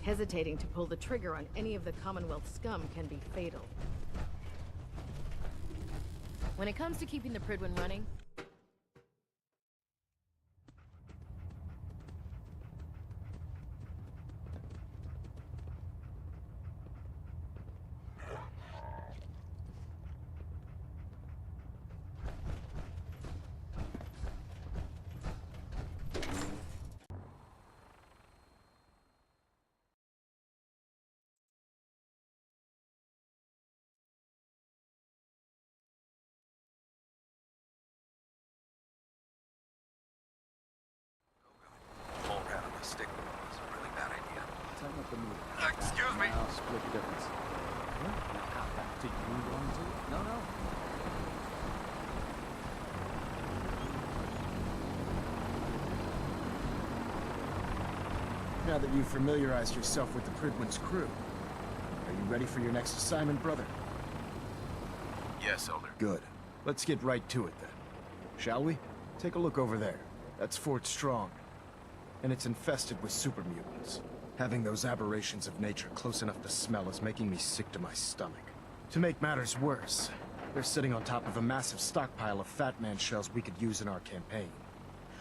Hesitating to pull the trigger on any of the Commonwealth scum can be fatal. When it comes to keeping the Prydwen running, Full round of stick is a really bad idea. Tighten up the move. Excuse me. Now split the difference. Now how back to you going to? No, no. Now that you've familiarized yourself with the Prydwen's crew, are you ready for your next assignment, brother? Yes, Elder. Good. Let's get right to it then. Shall we? Take a look over there. That's Fort Strong. And it's infested with super mutants. Having those aberrations of nature close enough to smell is making me sick to my stomach. To make matters worse, they're sitting on top of a massive stockpile of Fat Man shells we could use in our campaign.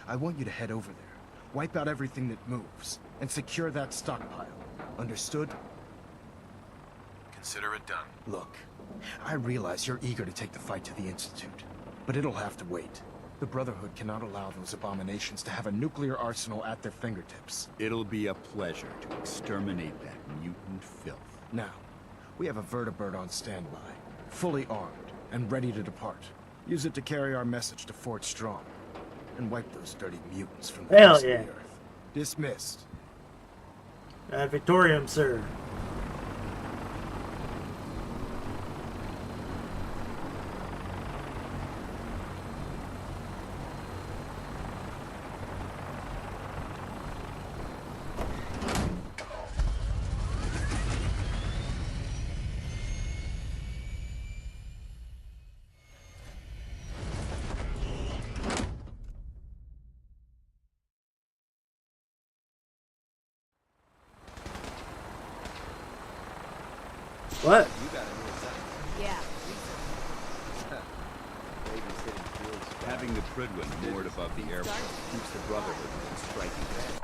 I want you to head over there, wipe out everything that moves, and secure that stockpile. Understood? Consider it done. Look, I realize you're eager to take the fight to the Institute, but it'll have to wait. The Brotherhood cannot allow those abominations to have a nuclear arsenal at their fingertips. It'll be a pleasure to exterminate that mutant filth. Now, we have a vertibird on standby, fully armed and ready to depart. Use it to carry our message to Fort Strong, and wipe those dirty mutants from the Hell face yeah. of the earth. Dismissed. Victoriam, sir. What? You got a new assignment. yeah. Babysitting fields. Having the Prydwen moored above the airport keeps the Brotherhood from striking back.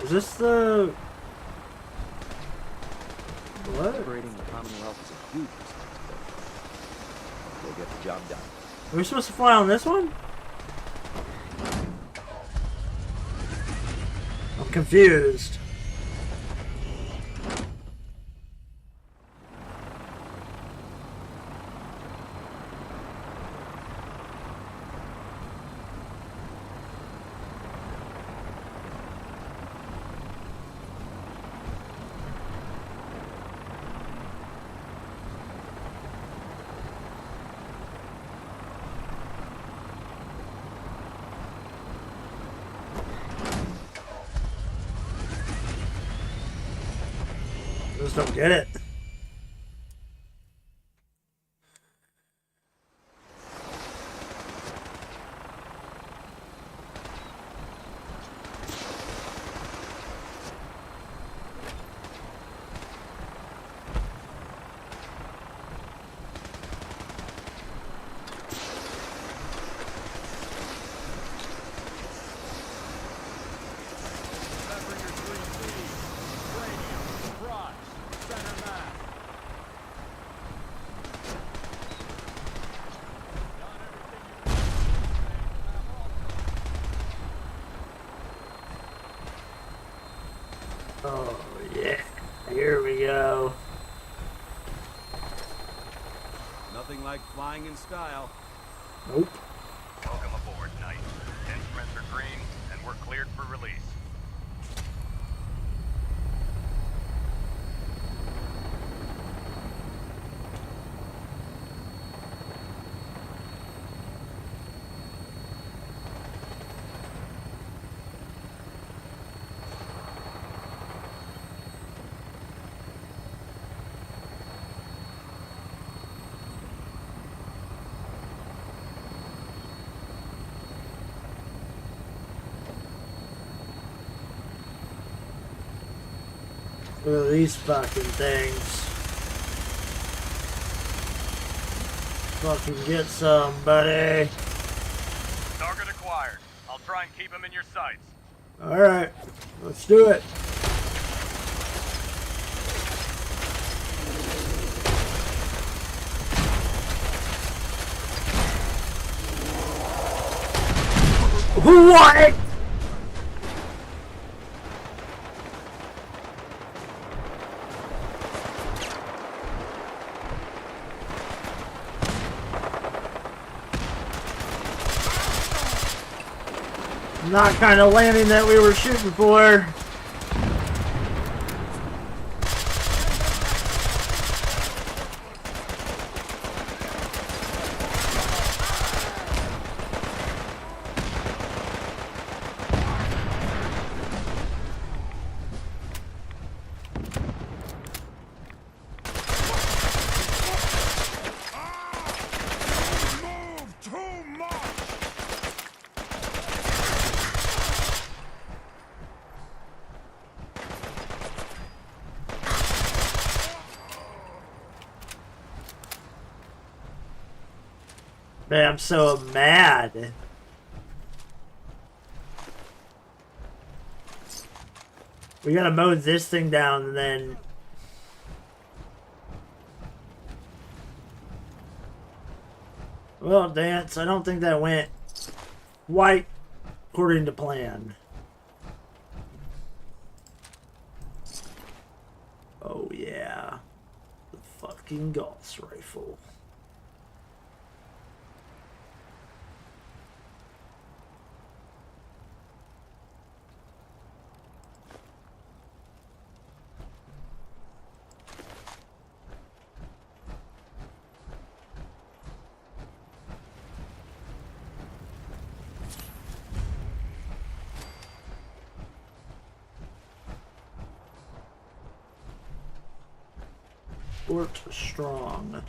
Is this the... What? Liberating the Commonwealth is a huge responsibility. We'll get the job done. Are we supposed to fly on this one? I'm confused. Just don't get it. Oh, yeah. Here we go. Nothing like flying in style. Nope. Welcome aboard, Knight. Instruments are green, and we're cleared for release. Look at these fucking things. Fucking get some, buddy. Target acquired. I'll try and keep him in your sights. Alright, let's do it. What? Not kind of landing that we were shooting for. Man, I'm so mad. We gotta mow this thing down and then... Well, Dance, I don't think that went quite according to plan. Oh yeah. The fucking Gauss rifle. Fort Strong.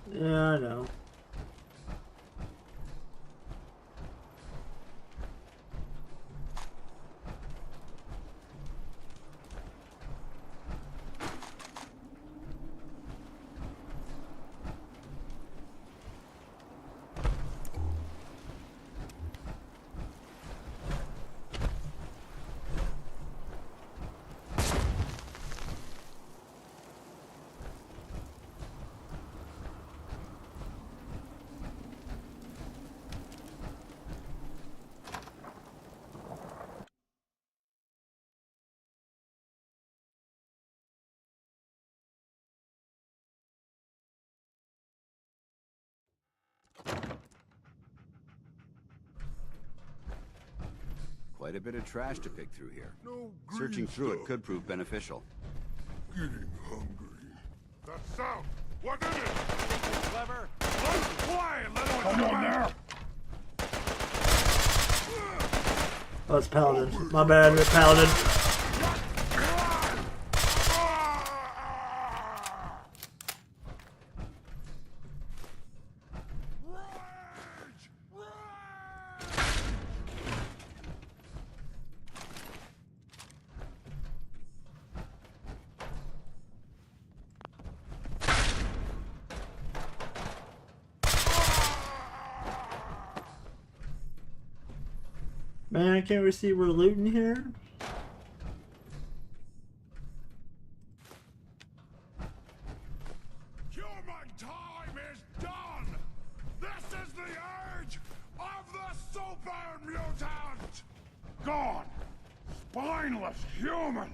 Yeah, I know. Quite a bit of trash to pick through here. Searching through it could prove beneficial. Getting hungry. That sound! What is it? Clever? Let's quiet! Come on there! Oh, it's Paladin. My bad, Paladin. Man, can't we see we're looting here? Human time is done! This is the age of the super mutant! Gone! Spineless human!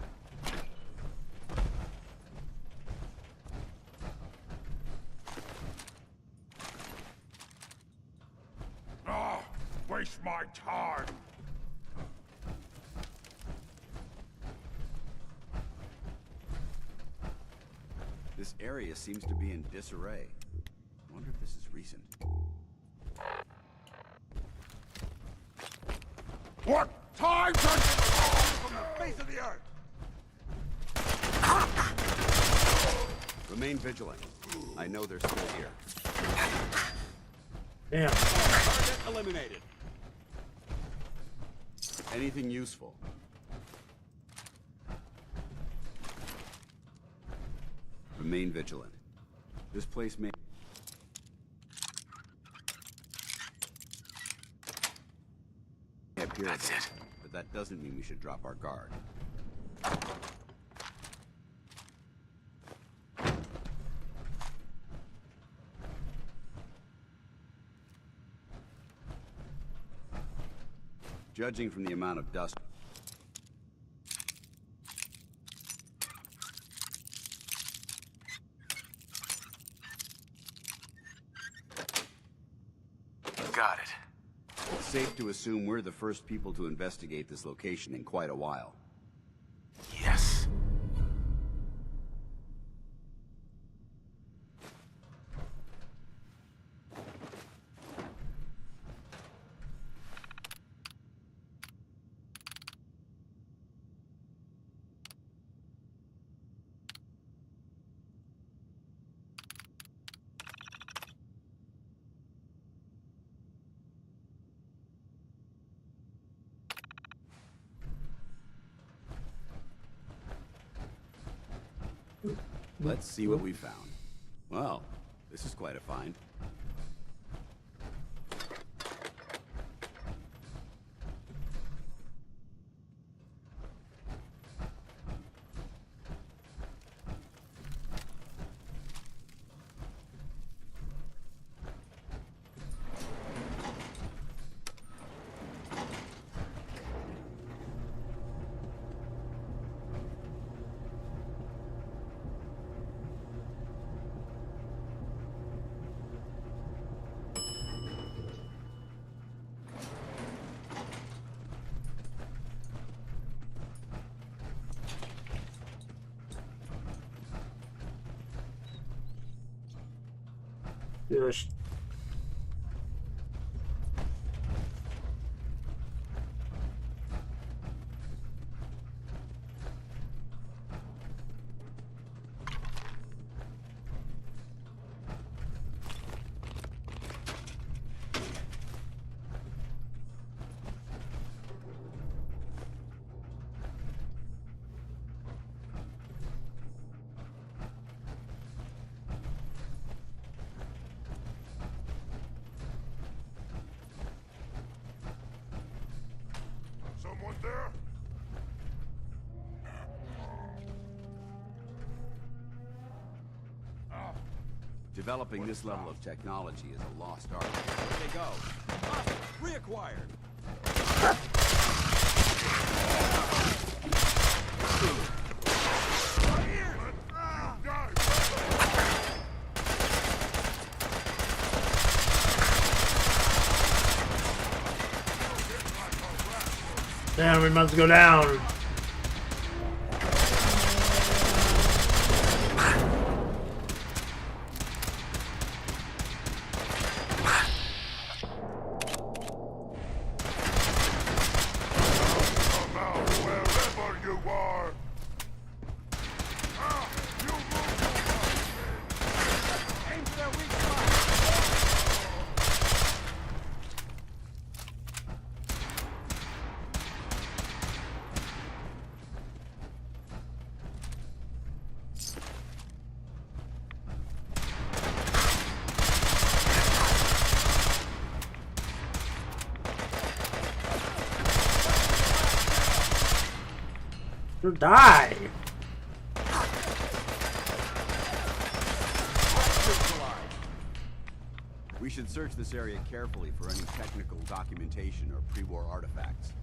Ah, waste my time! This area seems to be in disarray. Wonder if this is recent. What time to from the face of the earth? Remain vigilant. I know they're still here. Damn. Target eliminated. Anything useful? Remain vigilant. This place may... That's it. But that doesn't mean we should drop our guard. Judging from the amount of dust... Got it. It's safe to assume we're the first people to investigate this location in quite a while. Yes. Let's see what we found. Well, this is quite a find. Yes. Someone there? Developing this level of technology is a lost art. Where'd they go? Reacquired. Damn, we must go down. Wherever you are! Aim for their weak spot! Or die! We should search this area carefully for any technical documentation or pre-war artifacts.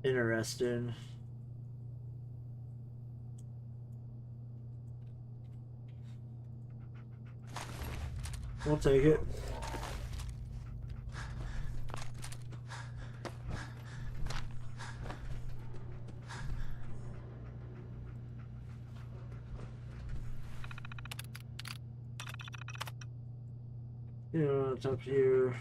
Interesting. We'll take it. You know, it's up to you.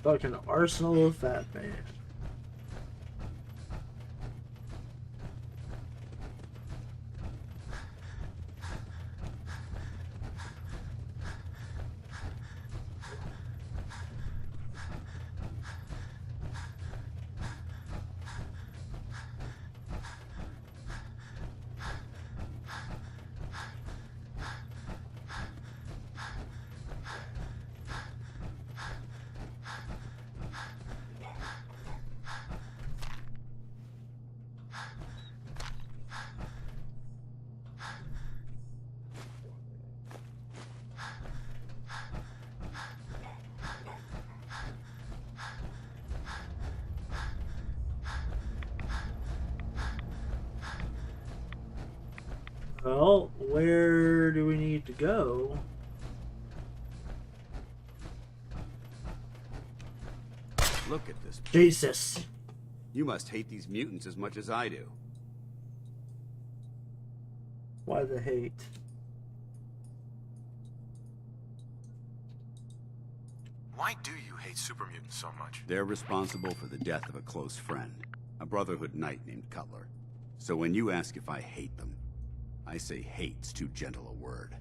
Fucking arsenal of fat man. Well, where do we need to go? Look at this. Jesus. You must hate these mutants as much as I do. Why the hate? Why do you hate super mutants so much? They're responsible for the death of a close friend, a Brotherhood knight named Cutler. So when you ask if I hate them, I say hate's too gentle a word.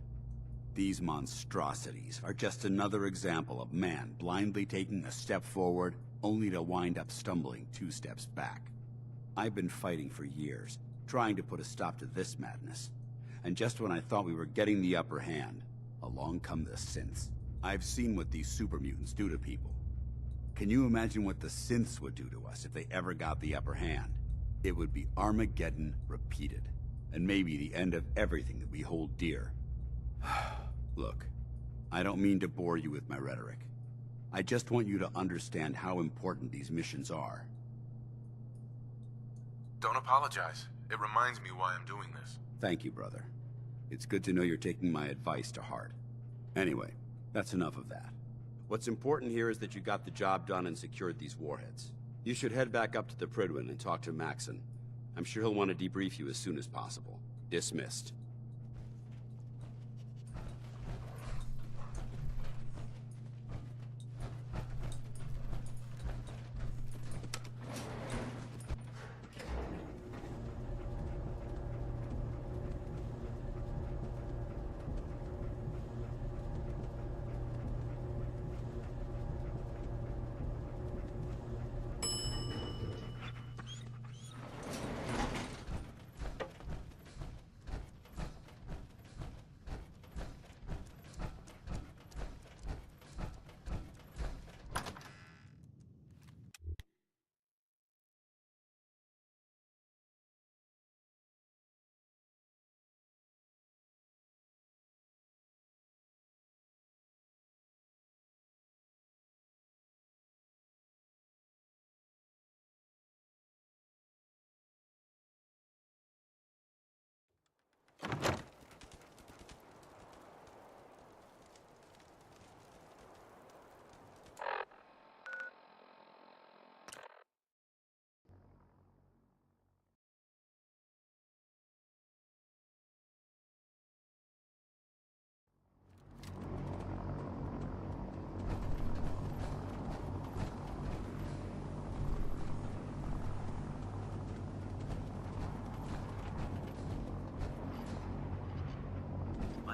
These monstrosities are just another example of man blindly taking a step forward, only to wind up stumbling 2 steps back. I've been fighting for years, trying to put a stop to this madness. And just when I thought we were getting the upper hand, along come the synths. I've seen what these super mutants do to people. Can you imagine what the synths would do to us if they ever got the upper hand? It would be Armageddon repeated, and maybe the end of everything that we hold dear. Look, I don't mean to bore you with my rhetoric. I just want you to understand how important these missions are. Don't apologize. It reminds me why I'm doing this. Thank you, brother. It's good to know you're taking my advice to heart. Anyway, that's enough of that. What's important here is that you got the job done and secured these warheads. You should head back up to the Prydwen and talk to Maxon. I'm sure he'll want to debrief you as soon as possible. Dismissed.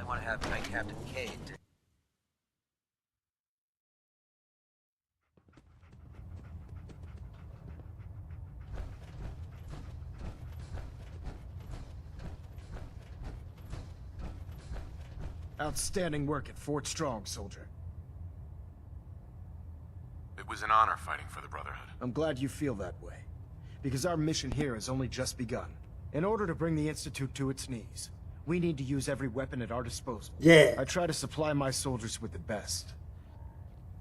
want to have Knight Captain Cade to... Outstanding work at Fort Strong, soldier. It was an honor fighting for the Brotherhood. I'm glad you feel that way, because our mission here has only just begun. In order to bring the Institute to its knees, we need to use every weapon at our disposal. Yeah. I try to supply my soldiers with the best.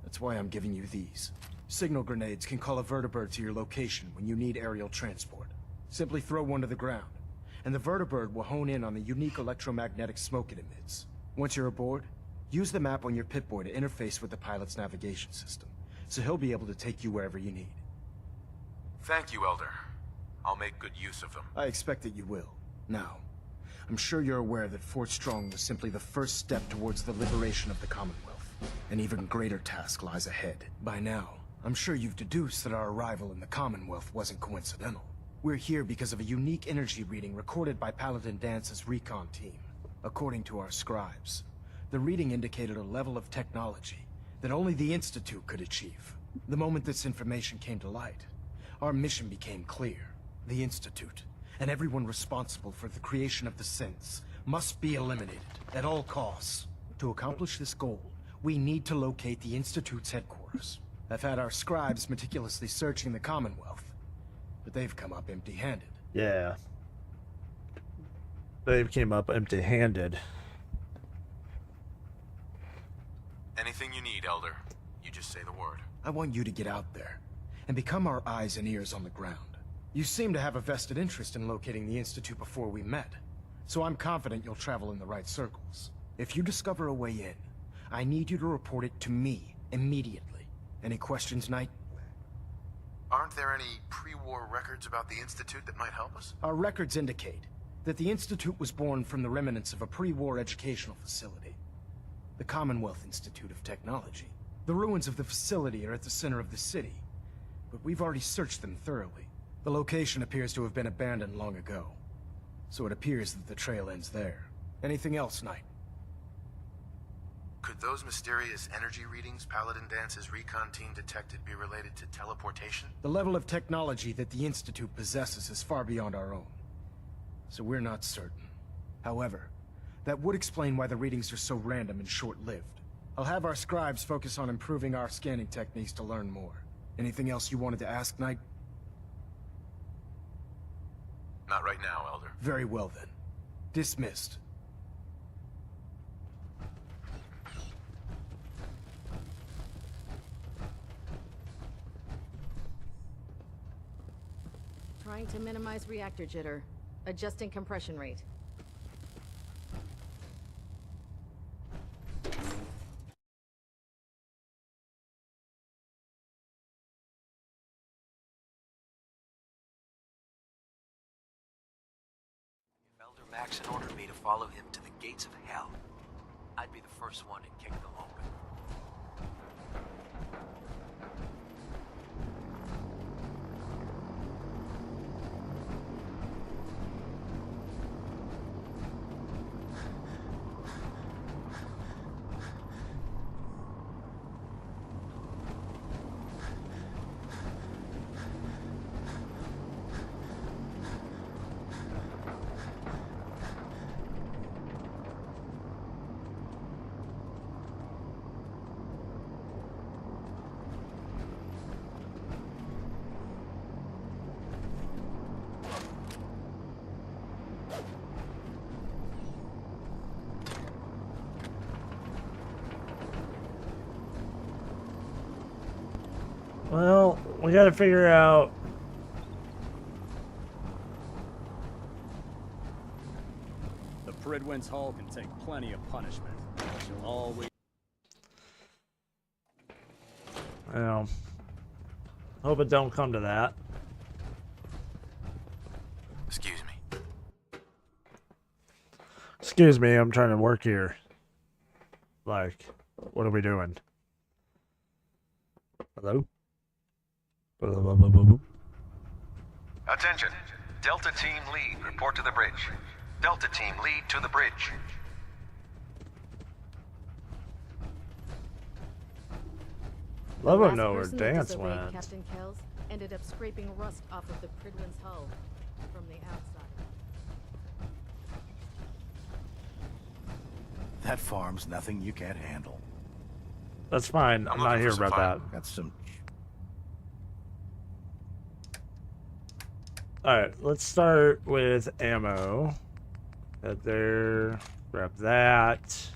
That's why I'm giving you these. Signal grenades can call a vertibird to your location when you need aerial transport. Simply throw one to the ground, and the vertibird will hone in on the unique electromagnetic smoke it emits. Once you're aboard, use the map on your Pip-Boy to interface with the pilot's navigation system, so he'll be able to take you wherever you need. Thank you, Elder. I'll make good use of them. I expect that you will. Now, I'm sure you're aware that Fort Strong was simply the first step towards the liberation of the Commonwealth. An even greater task lies ahead. By now, I'm sure you've deduced that our arrival in the Commonwealth wasn't coincidental. We're here because of a unique energy reading recorded by Paladin Dance's recon team. According to our scribes, the reading indicated a level of technology that only the Institute could achieve. The moment this information came to light, our mission became clear. The Institute, and everyone responsible for the creation of the synths, must be eliminated at all costs. To accomplish this goal, we need to locate the Institute's headquarters. I've had our scribes meticulously searching the Commonwealth, but they've come up empty-handed. Yeah. They came up empty-handed. Anything you need, Elder. You just say the word. I want you to get out there and become our eyes and ears on the ground. You seem to have a vested interest in locating the Institute before we met, so I'm confident you'll travel in the right circles. If you discover a way in, I need you to report it to me immediately. Any questions, Knight? Aren't there any pre-war records about the Institute that might help us? Our records indicate that the Institute was born from the remnants of a pre-war educational facility, the Commonwealth Institute of Technology. The ruins of the facility are at the center of the city, but we've already searched them thoroughly. The location appears to have been abandoned long ago, so it appears that the trail ends there. Anything else, Knight? Could those mysterious energy readings Paladin Dance's recon team detected be related to teleportation? The level of technology that the Institute possesses is far beyond our own, so we're not certain. However, that would explain why the readings are so random and short-lived. I'll have our scribes focus on improving our scanning techniques to learn more. Anything else you wanted to ask, Knight? Not right now, Elder. Very well, then. Dismissed. Trying to minimize reactor jitter. Adjusting compression rate. Elder Maxon ordered me to follow him to the gates of hell. I'd be the first one to kick them open. Well, we gotta figure out... The Pridwin's Hall can take plenty of punishment. She'll always... Well, hope it don't come to that. Excuse me. Excuse me, I'm trying to work here. Like, what are we doing? Hello? Attention. Delta Team Lead, report to the bridge. Delta Team Lead to the bridge. The Love to last know where person that Dance disobeyed went. Captain Kells ended up scraping rust off of the Pridwin's hull from the outside. That farm's nothing you can't handle. That's fine. I'm not here about that. Got some. Alright, let's start with ammo. Head there. Grab that.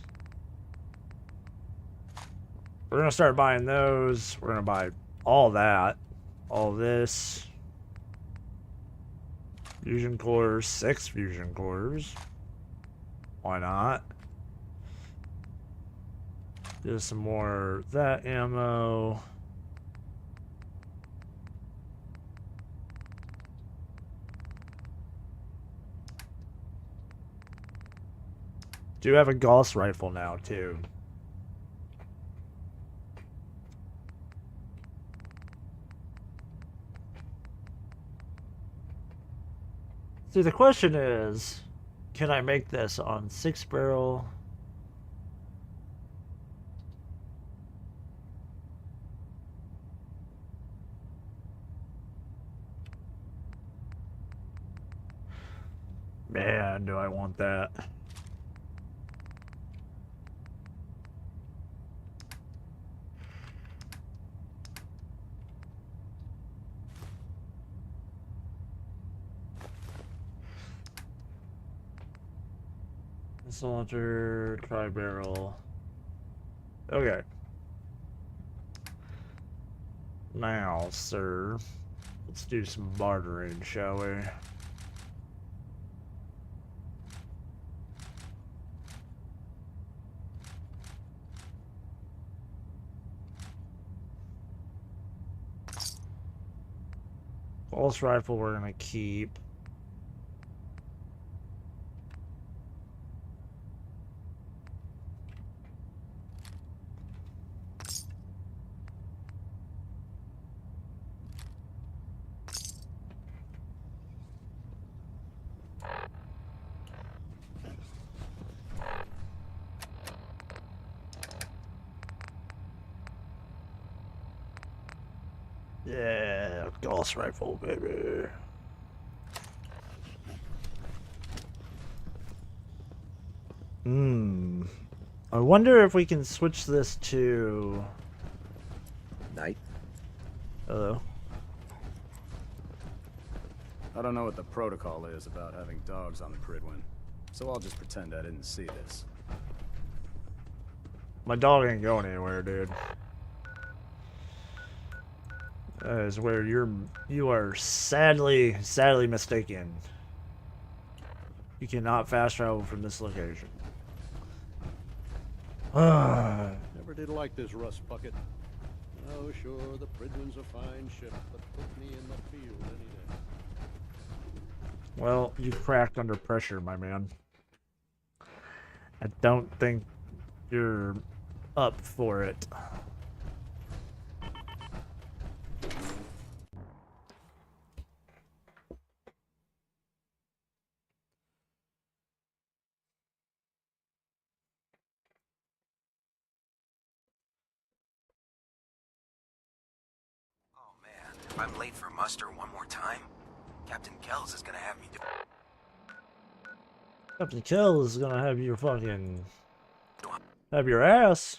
We're gonna start buying those. We're gonna buy all that. All this. Fusion cores. 6 fusion cores. Why not? Just some more of that ammo. Do have a Gauss rifle now too. See, the question is, can I make this on 6-barrel? Man, do I want that. Launcher, tri-barrel. Okay. Now, sir, let's do some bartering, shall we? Pulse rifle we're gonna keep. Yeah, Gauss rifle, baby. I wonder if we can switch this to... Night? Hello. I don't know what the protocol is about having dogs on the Pridwin, so I'll just pretend I didn't see this. My dog ain't going anywhere, dude. That is where you are sadly mistaken. You cannot fast travel from this location. Never did like this rust bucket. Oh, sure, the Pridwin's a fine ship, but put me in the field any day. Well, you cracked under pressure, my man. I don't think you're up for it. If I'm late for muster one more time, Captain Kells is gonna have me do... Captain Kells is gonna have your fucking... have your ass.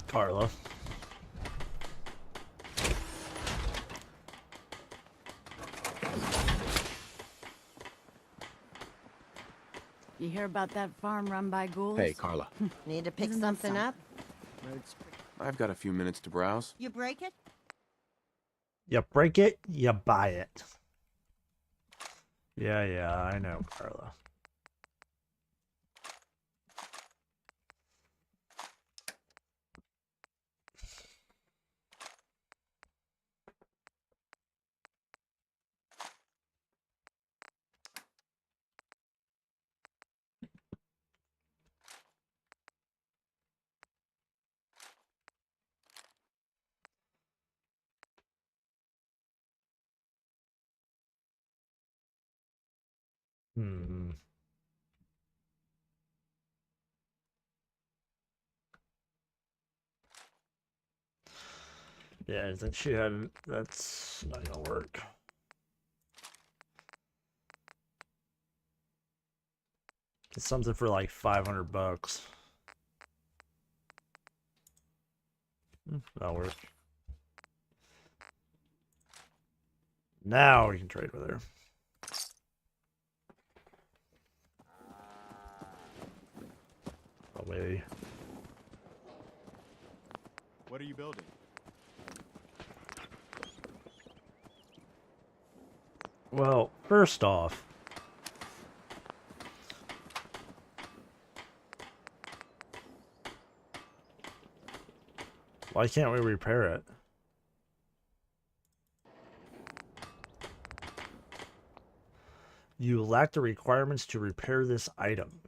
Carla. You hear about that farm run by ghouls? Hey, Carla. Need to pick something up? I've got a few minutes to browse. You break it? You break it, you buy it. Yeah, I know, Carla. Hmm. Yeah, I think she had. That's not gonna work. Get something for like $500. That'll work. Now we can trade with her. Probably. What are you building? Well, first off, why can't we repair it? You lack the requirements to repair this item.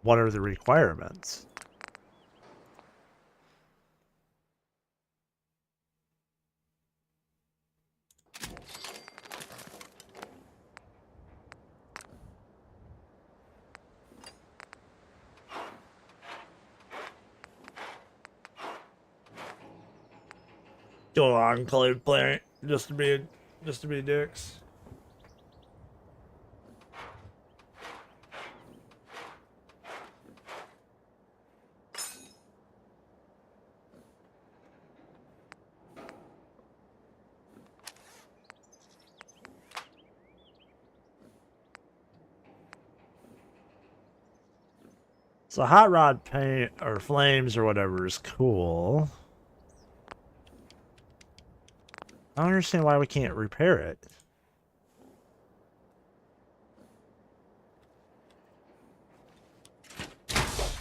What are the requirements? Go on, Clay Planet, just to be dicks. So hot rod paint or flames or whatever is cool. I don't understand why we can't repair it.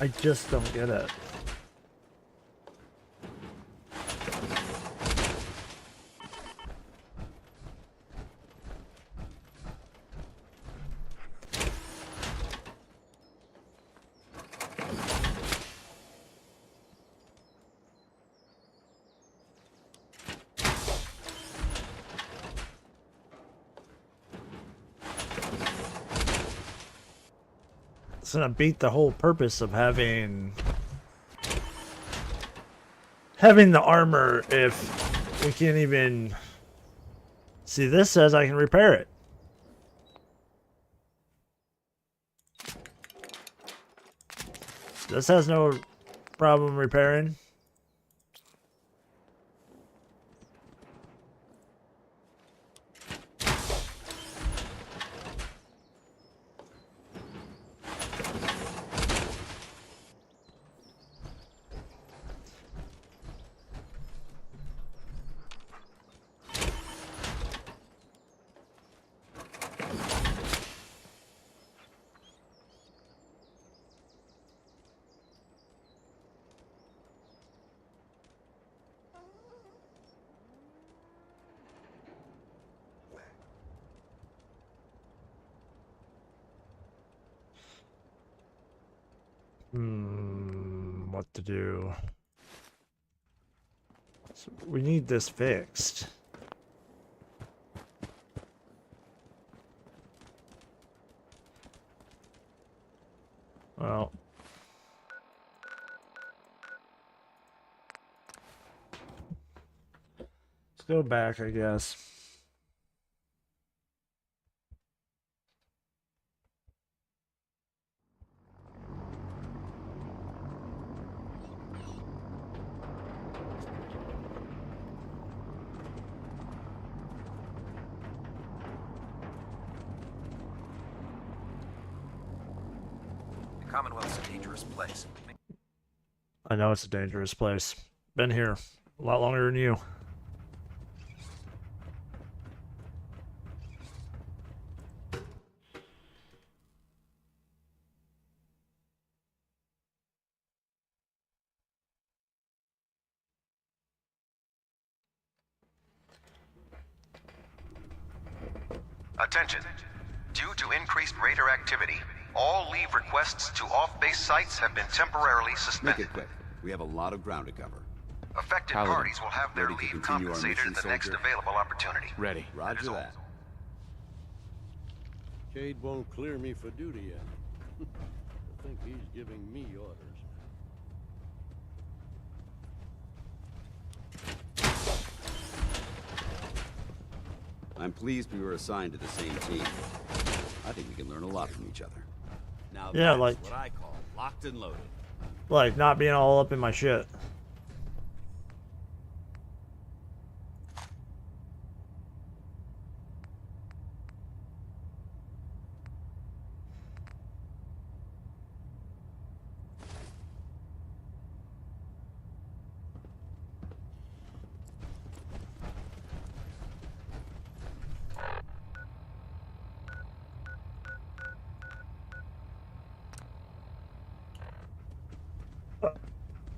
I just don't get it. It's gonna beat the whole purpose of having the armor if we can't even see. This says I can repair it. This has no problem repairing. What to do? So we need this fixed. Well, let's go back, I guess. Commonwealth's a dangerous place. I know it's a dangerous place. Been here a lot longer than you. Attention. Due to increased raider activity, all leave requests to off-base sites have been temporarily Make suspended. it quick. We have a lot of ground to cover. Affected Paladin, parties will have their ready to leave continue our compensated mission, at the next soldier? available opportunity. Ready. Roger that. Cade won't clear me for duty yet. I think he's giving me orders. I'm pleased we were assigned to the same team. I think we can learn a lot from each other. Now Yeah, that's like- what I call locked and loaded. Like, not being all up in my shit.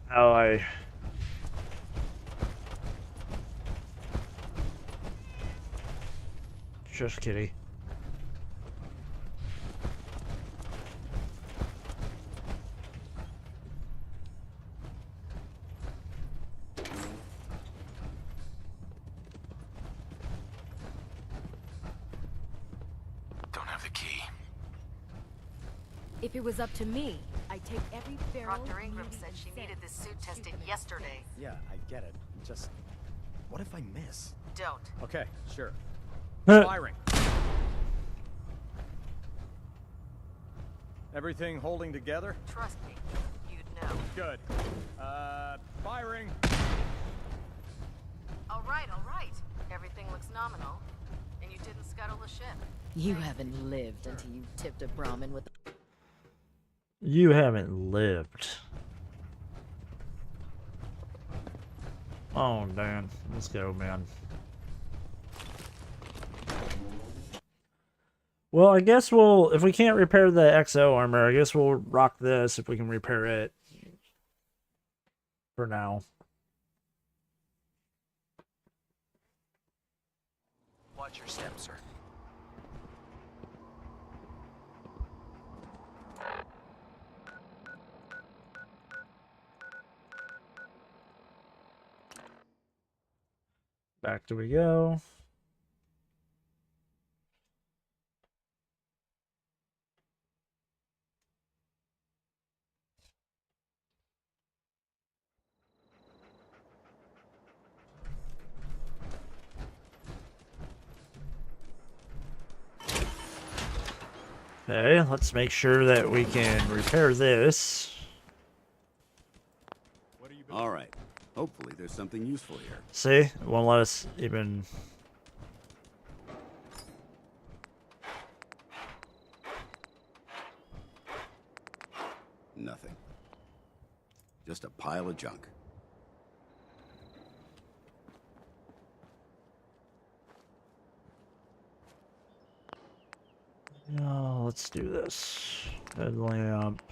How I... Just kidding. Don't have the key. If it was up to me, I'd take every barrel. Dr. Ingram said she needed this suit tested yesterday. Yeah, I get it. Just... what if I miss? Don't. Okay, sure. Firing. Everything holding together? Trust me, you'd know. Good. Firing. All right. Everything looks nominal. And you didn't scuttle the ship. You haven't lived until you tipped a Brahmin with... You haven't lived. Oh, Dan. Let's go, man. Well, I guess we'll... If we can't repair the XO armor, I guess we'll rock this if we can repair it. For now. Watch your step, sir. Back do we go. Okay, let's make sure that we can repair this. All right. Hopefully there's something useful here. See? It won't let us even... Nothing. Just a pile of junk. Oh, let's do this. Headlamp.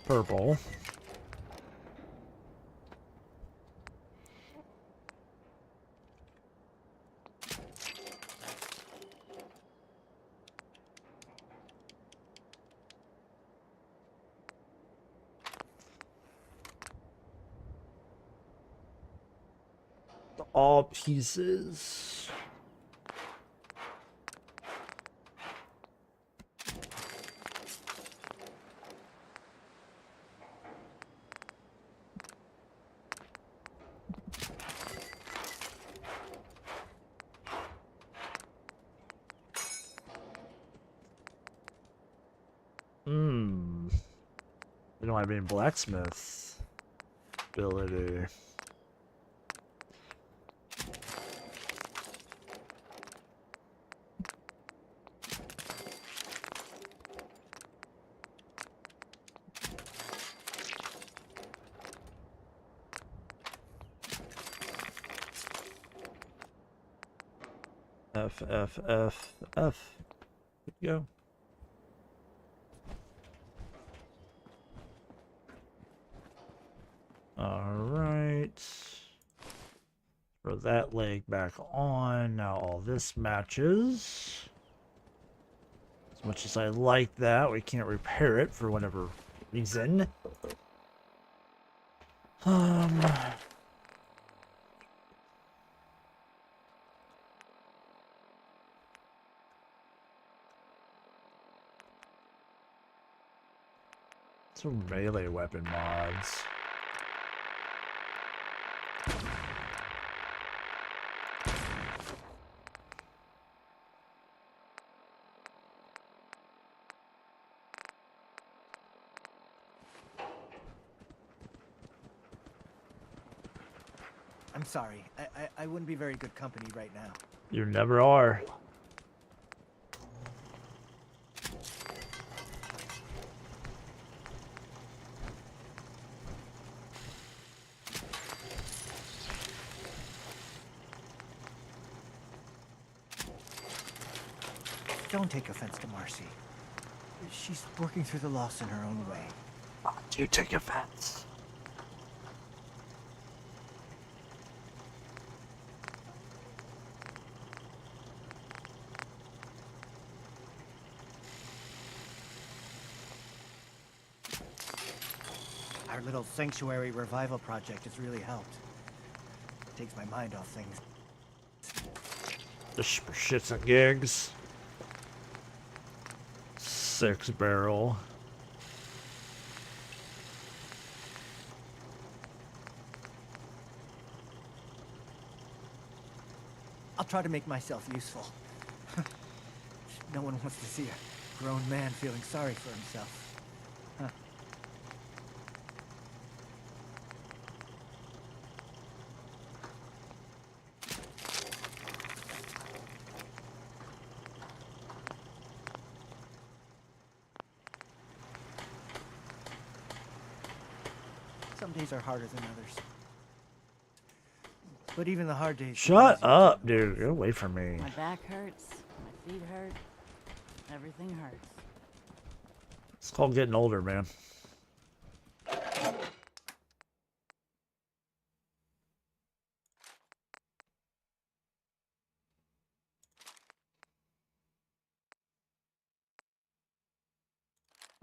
Purple. All pieces. We don't have any blacksmith ability. F. Good to go. Alright. Throw that leg back on. Now all this matches. As much as I like that, we can't repair it for whatever reason. Some melee weapon mods. I'm sorry. I wouldn't be very good company right now. You never are. Don't take offense to Marcy. She's working through the loss in her own way. I do take offense. Our little sanctuary revival project has really helped. Takes my mind off things. Just for shits and gigs. 6-barrel. I'll try to make myself useful. No one wants to see a grown man feeling sorry for himself. Huh. Some days are harder than others. But even the hard days... Shut up, dude. Get away from me. My back hurts. My feet hurt. Everything hurts. It's called getting older, man.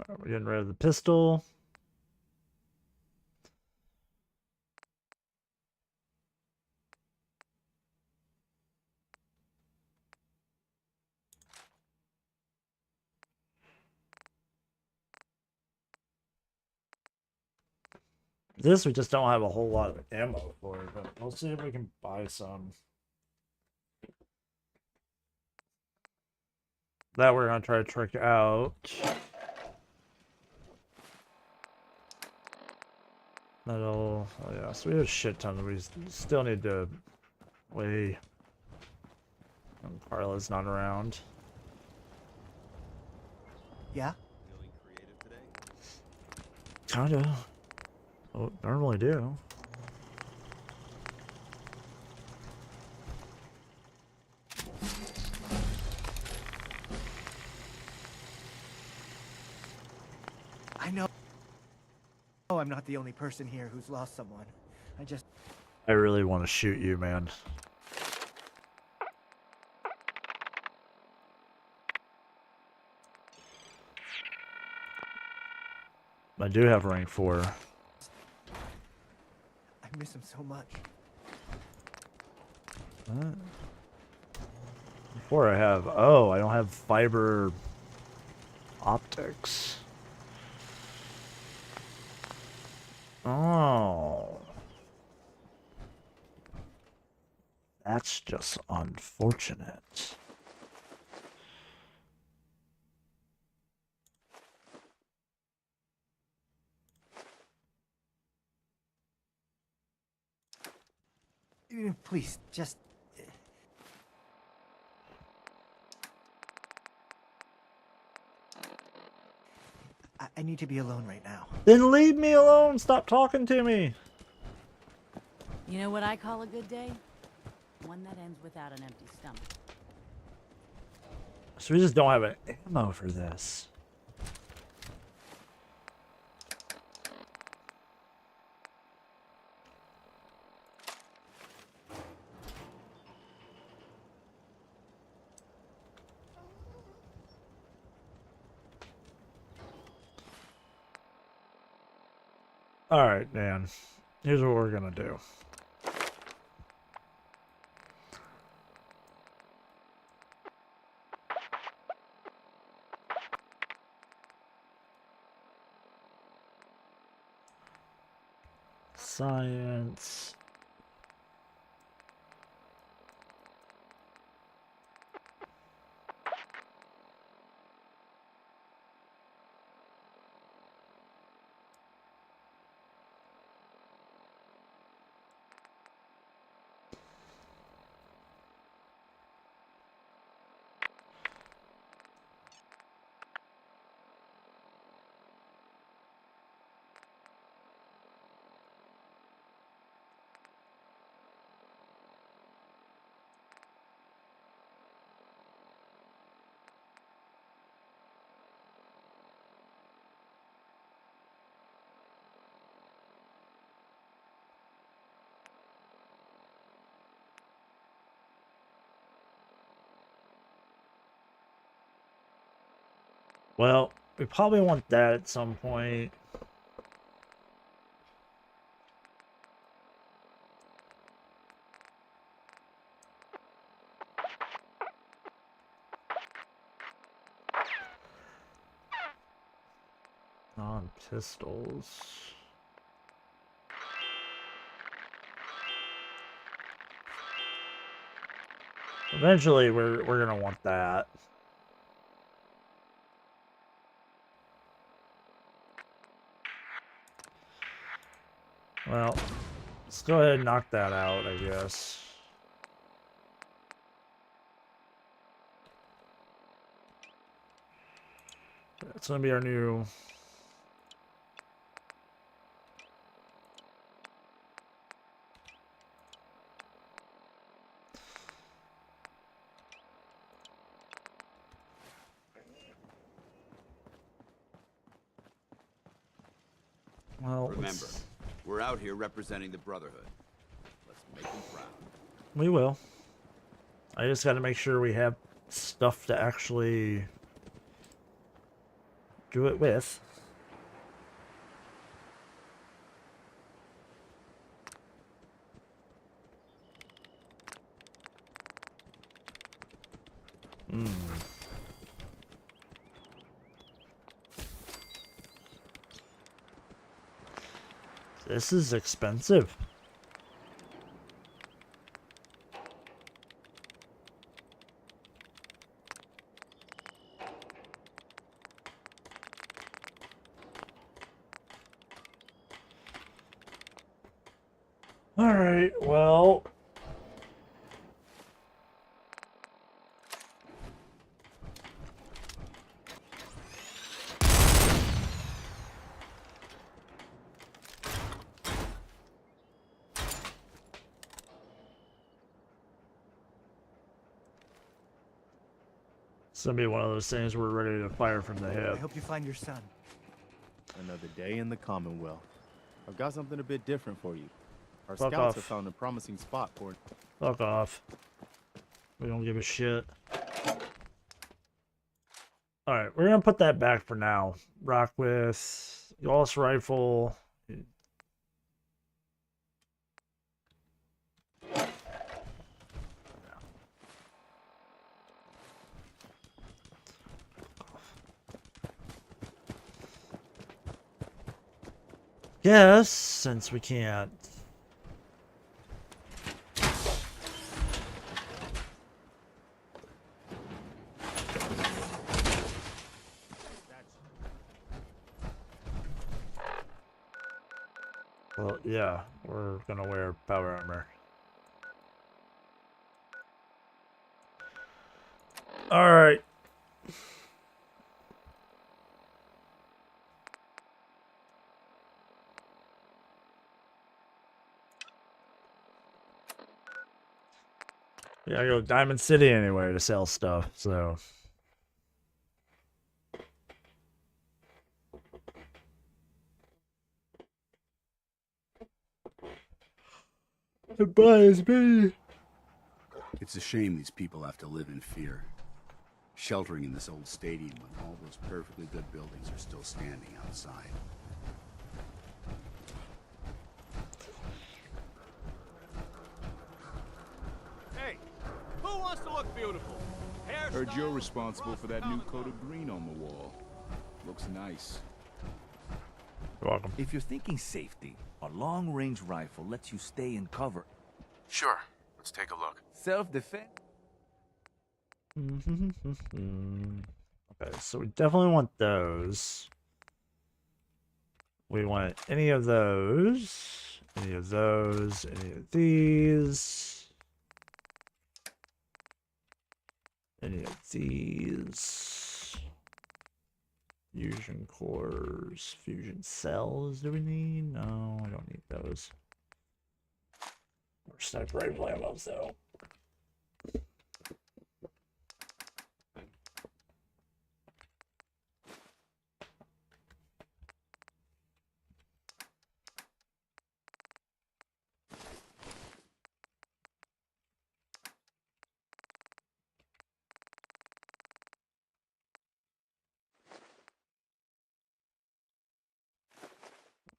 We're getting rid of the pistol. This we just don't have a whole lot of ammo for, but we'll see if we can buy some. That we're gonna try to trick out. Metal. Oh yeah, so we have a shit ton. We still need to weigh. Carla's not around. Yeah? Kinda. Oh, normally do. I know. Oh, I'm not the only person here who's lost someone. I really want to shoot you, man. I do have rank 4. I miss him so much. What? Before I have... Oh, I don't have fiber optics. Oh. That's just unfortunate. Please, just... I need to be alone right now. Then leave me alone! Stop talking to me! You know what I call a good day? One that ends without an empty stomach. So we just don't have an ammo for this. Alright, Dan. Here's what we're gonna do. science. Well, we probably want that at some point. Non-pistols. Eventually, we're gonna want that. Well, let's go ahead and knock that out, I guess. That's gonna be our new... Well, remember, we're out here representing the Brotherhood. Let's make them proud. we will. I just gotta make sure we have stuff to actually do it with. This is expensive. All right, well, it's gonna be one of those things we're ready to fire from the I hip. hope you find your son. Another day in the Commonwealth. I've got something a bit different for you. Our Fuck scouts off. have found a promising spot for it. Fuck off. We don't give a shit. Alright, we're gonna put that back for now. Rock with Gauss rifle. Yes, since we can't. Well, yeah, we're gonna wear power armor. Alright. Yeah, I go to Diamond City anyway to sell stuff, so. It buys me. It's a shame these people have to live in fear. Sheltering in this old stadium when all those perfectly good buildings are still standing outside. Hey, who wants to look beautiful? Heard you're responsible for that new coat of green on the wall. Looks nice. You're welcome. If you're thinking safety, a long-range rifle lets you stay in cover. Sure. Let's take a look. Self-defense? Okay, so we definitely want those. We want any of those, any of those, any of these, any of these. Fusion cores, fusion cells, do we need? No, we don't need those. Or sniper rifle ammo, though.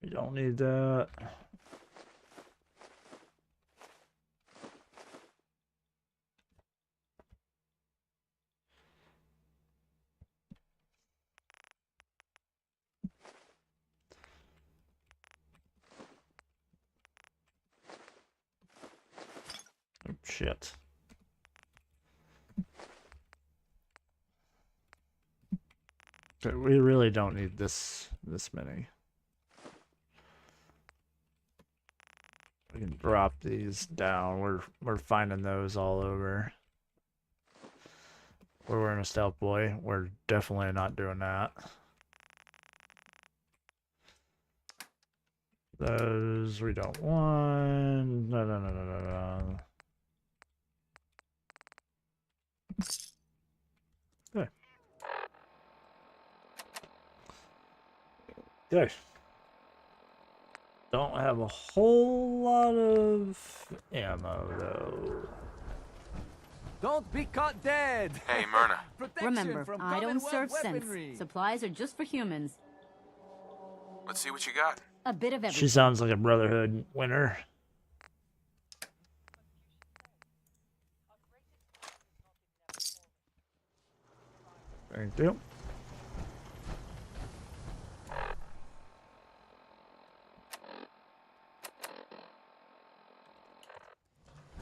We don't need that. Oh, shit. Okay, we really don't need this many. We can drop these down. We're finding those all over. We're wearing a stealth boy. We're definitely not doing that. Those we don't want. No. Okay. Okay. Don't have a whole lot of ammo though. Don't be caught dead! Hey, Myrna. Remember, from I don't serve weaponry. sense. Supplies are just for humans. Let's see what you got. A bit of everything. She sounds like a Brotherhood winner. Thank you.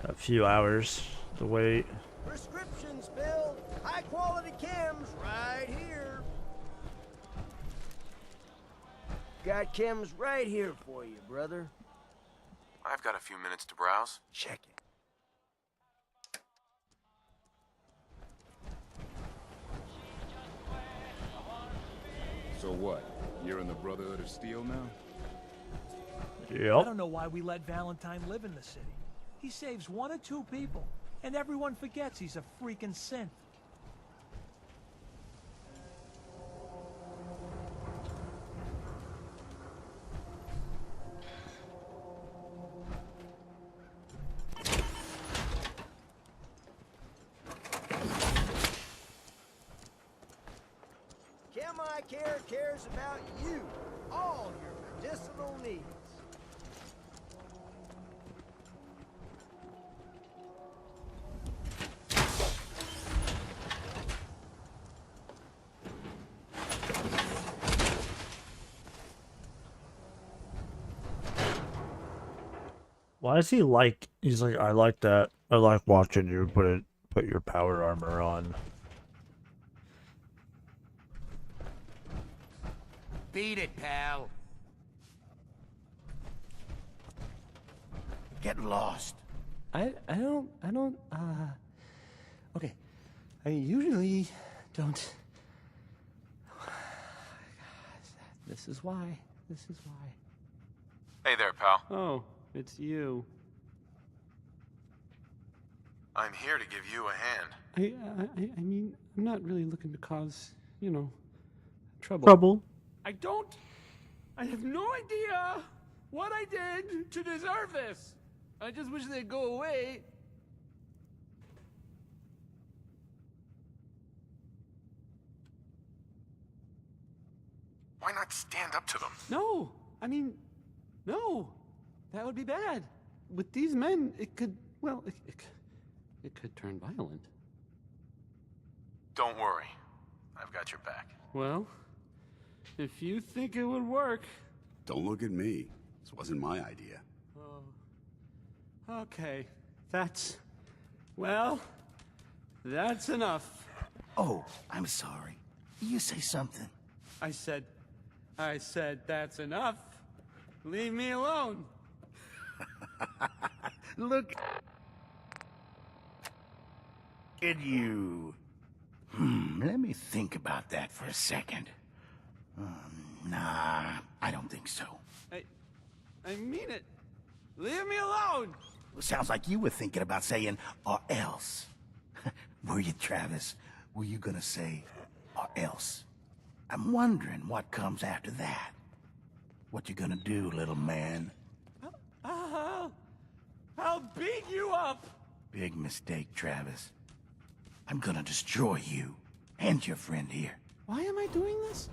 A few hours to wait. Prescriptions filled. High quality chems right here. Got chems right here for you, brother. I've got a few minutes to browse. Check it. So what? You're in the Brotherhood of Steel now? Yep. I don't know why we let Valentine live in the city. He saves 1 or 2 people, and everyone forgets he's a freaking synth. Chemi-Care cares about you, all your medicinal needs. Why is he like? He's like, I like that. I like watching you put your power armor on. Beat it, pal. Get lost. I don't, okay. I usually don't. This is why. Hey there, pal. Oh, it's you. I'm here to give you a hand. I mean, I'm not really looking to cause, trouble. Trouble. I have no idea what I did to deserve this. I just wish they'd go away. Why not stand up to them? No, I mean, no. That would be bad. With these men, it could, well, it could turn violent. Don't worry. I've got your back. Well, if you think it would work, Don't look at me. This wasn't my idea. Oh. Okay. Well, that's enough. Oh, I'm sorry. You say something. I said that's enough. Leave me alone. Look at you. Let me think about that for a second. Nah, I don't think so. I mean it. Leave me alone. Sounds like you were thinking about saying, or else. Were you, Travis? Were you gonna say, or else? I'm wondering what comes after that. What you gonna do, little man? I'll beat you up. Big mistake, Travis. I'm gonna destroy you and your friend here. Why am I doing this?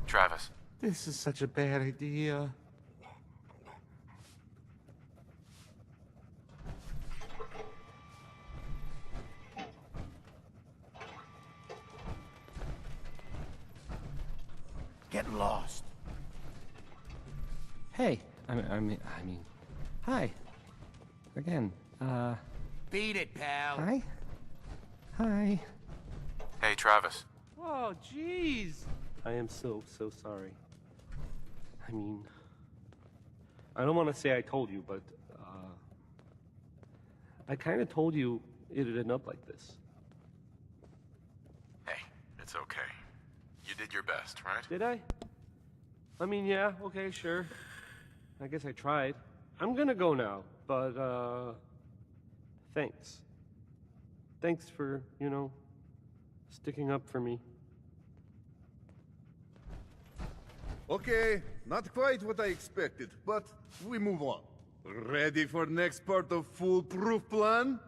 Travis. This is such a bad idea. Get lost. Hey, I mean, hi. Again, Beat it, pal. hi? Hi. Hey, Travis. Oh, jeez. I am so sorry. I mean, I don't want to say I told you, but, I kind of told you it'd end up like this. Hey, it's okay. You did your best, right? Did I? I mean, yeah, okay, sure. I guess I tried. I'm gonna go now, but, thanks. Thanks for, sticking up for me. Okay, not quite what I expected, but we move on. Ready for next part of foolproof plan?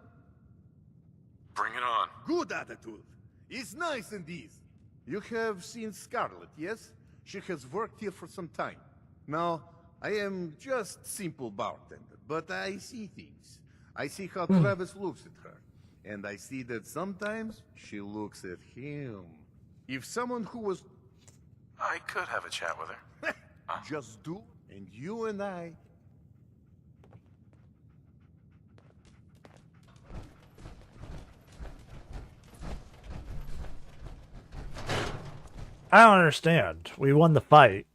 Bring it on. Good attitude. It's nice and easy. You have seen Scarlet, yes? She has worked here for some time. Now, I am just simple bartender, but I see things. I see how Travis looks at her. And I see that sometimes she looks at him. If someone who was... I could have a chat with her. Just do, and you and I... I don't understand. We won the fight.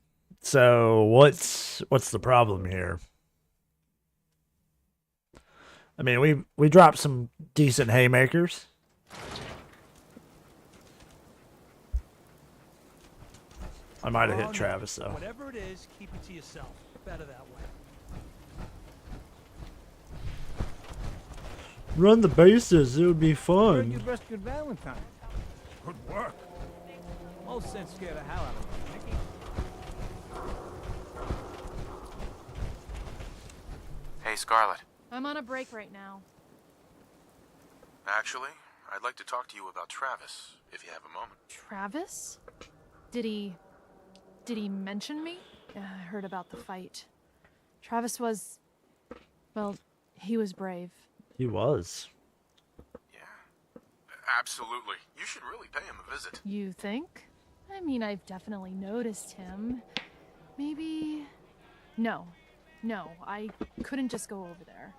So what's the problem here? I mean, we dropped some decent haymakers. I might have hit Travis though. Whatever it is, keep it to yourself. Better that way. Run the bases. It would be fun. You dressed good Valentine. Good work. Most sense scared the hell out of me, Nicky. Hey, Scarlet. I'm on a break right now. Actually, I'd like to talk to you about Travis, if you have a moment. Travis? Did he mention me? I heard about the fight. Travis was... well, he was brave. He was. Absolutely. You should really pay him a visit. You think? I mean, I've definitely noticed him. Maybe... No, I couldn't just go over there.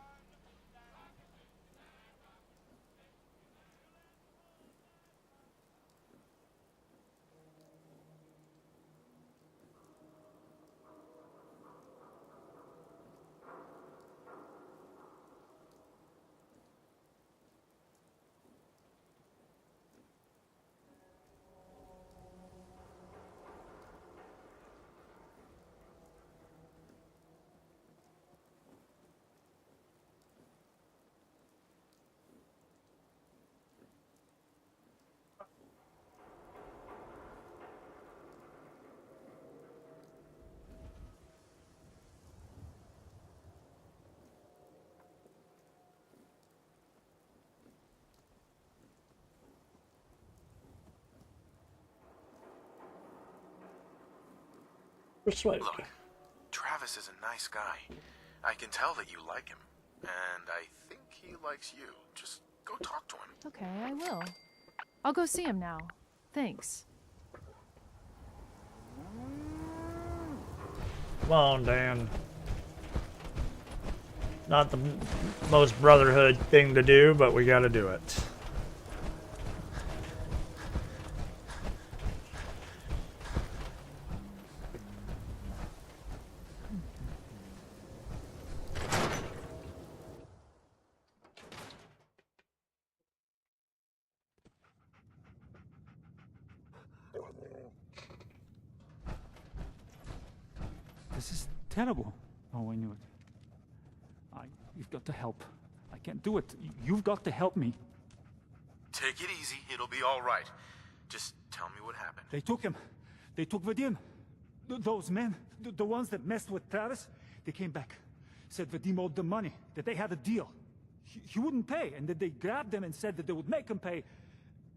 Persuade. Look, Travis is a nice guy. I can tell that you like him. And I think he likes you. Just go talk to him. Okay, I will. I'll go see him now. Thanks. Come on, Dan. Not the most brotherhood thing to do, but we gotta do it. This is terrible. Oh, I knew it. You've got to help. I can't do it. You've got to help me. Take it easy. It'll be all right. Just tell me what happened. They took him. They took Vadim. Those men, the ones that messed with Travis, they came back. Said Vadim owed them money, that they had a deal. He wouldn't pay, and that they grabbed him and said that they would make him pay.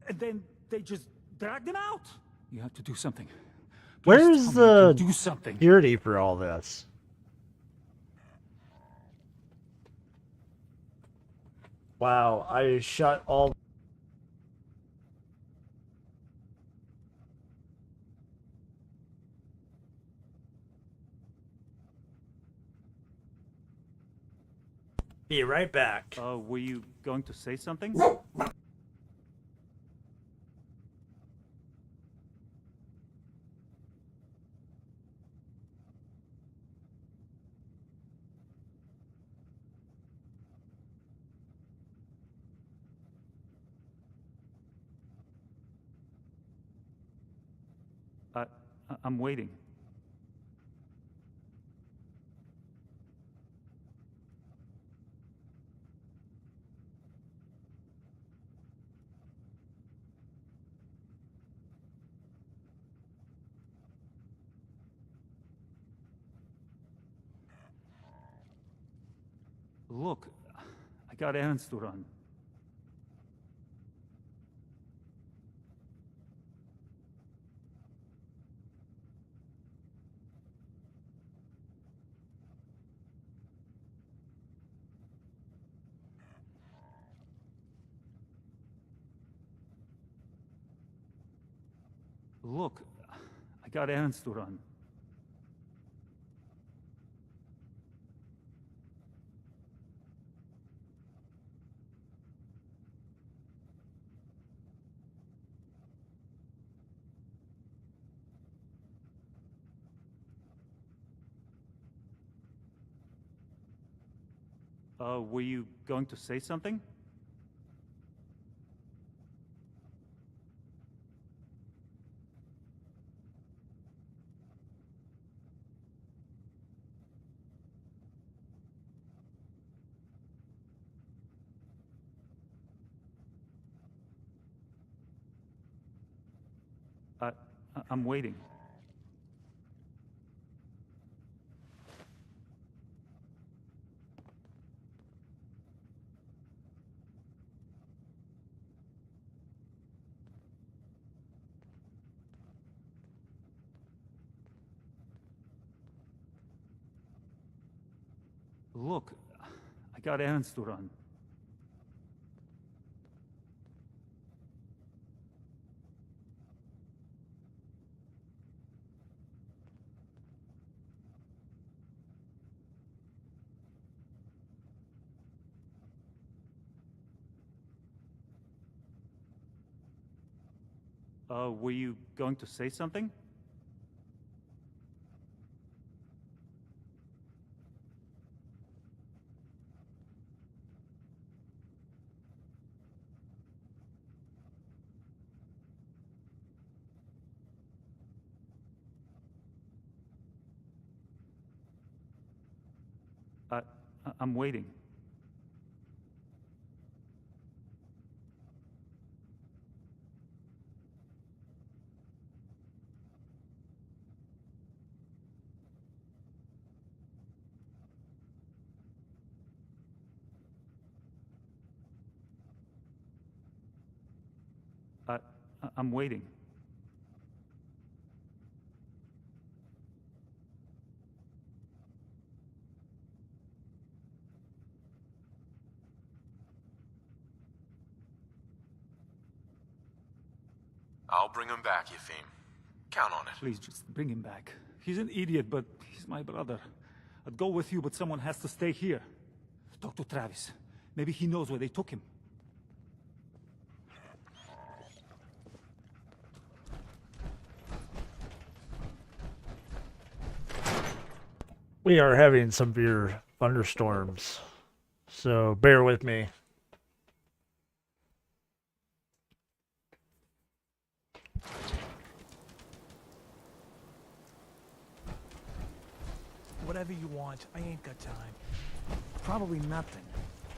And then they just dragged him out. You have to do something. Where's the do something. security for all this? Wow, I shut all... Be right back. Were you going to say something? I'm waiting. Look, I got errands to run. Look, I got errands to run. Were you going to say something? I'm waiting. Look, I got errands to run. Were you going to say something? I'm waiting. I'm waiting. I'll bring him back, Yefim. Count on it. Please, just bring him back. He's an idiot, but he's my brother. I'd go with you, but someone has to stay here. Talk to Travis. Maybe he knows where they took him. We are having severe thunderstorms, so bear with me. Whatever you want, I ain't got time. Probably nothing.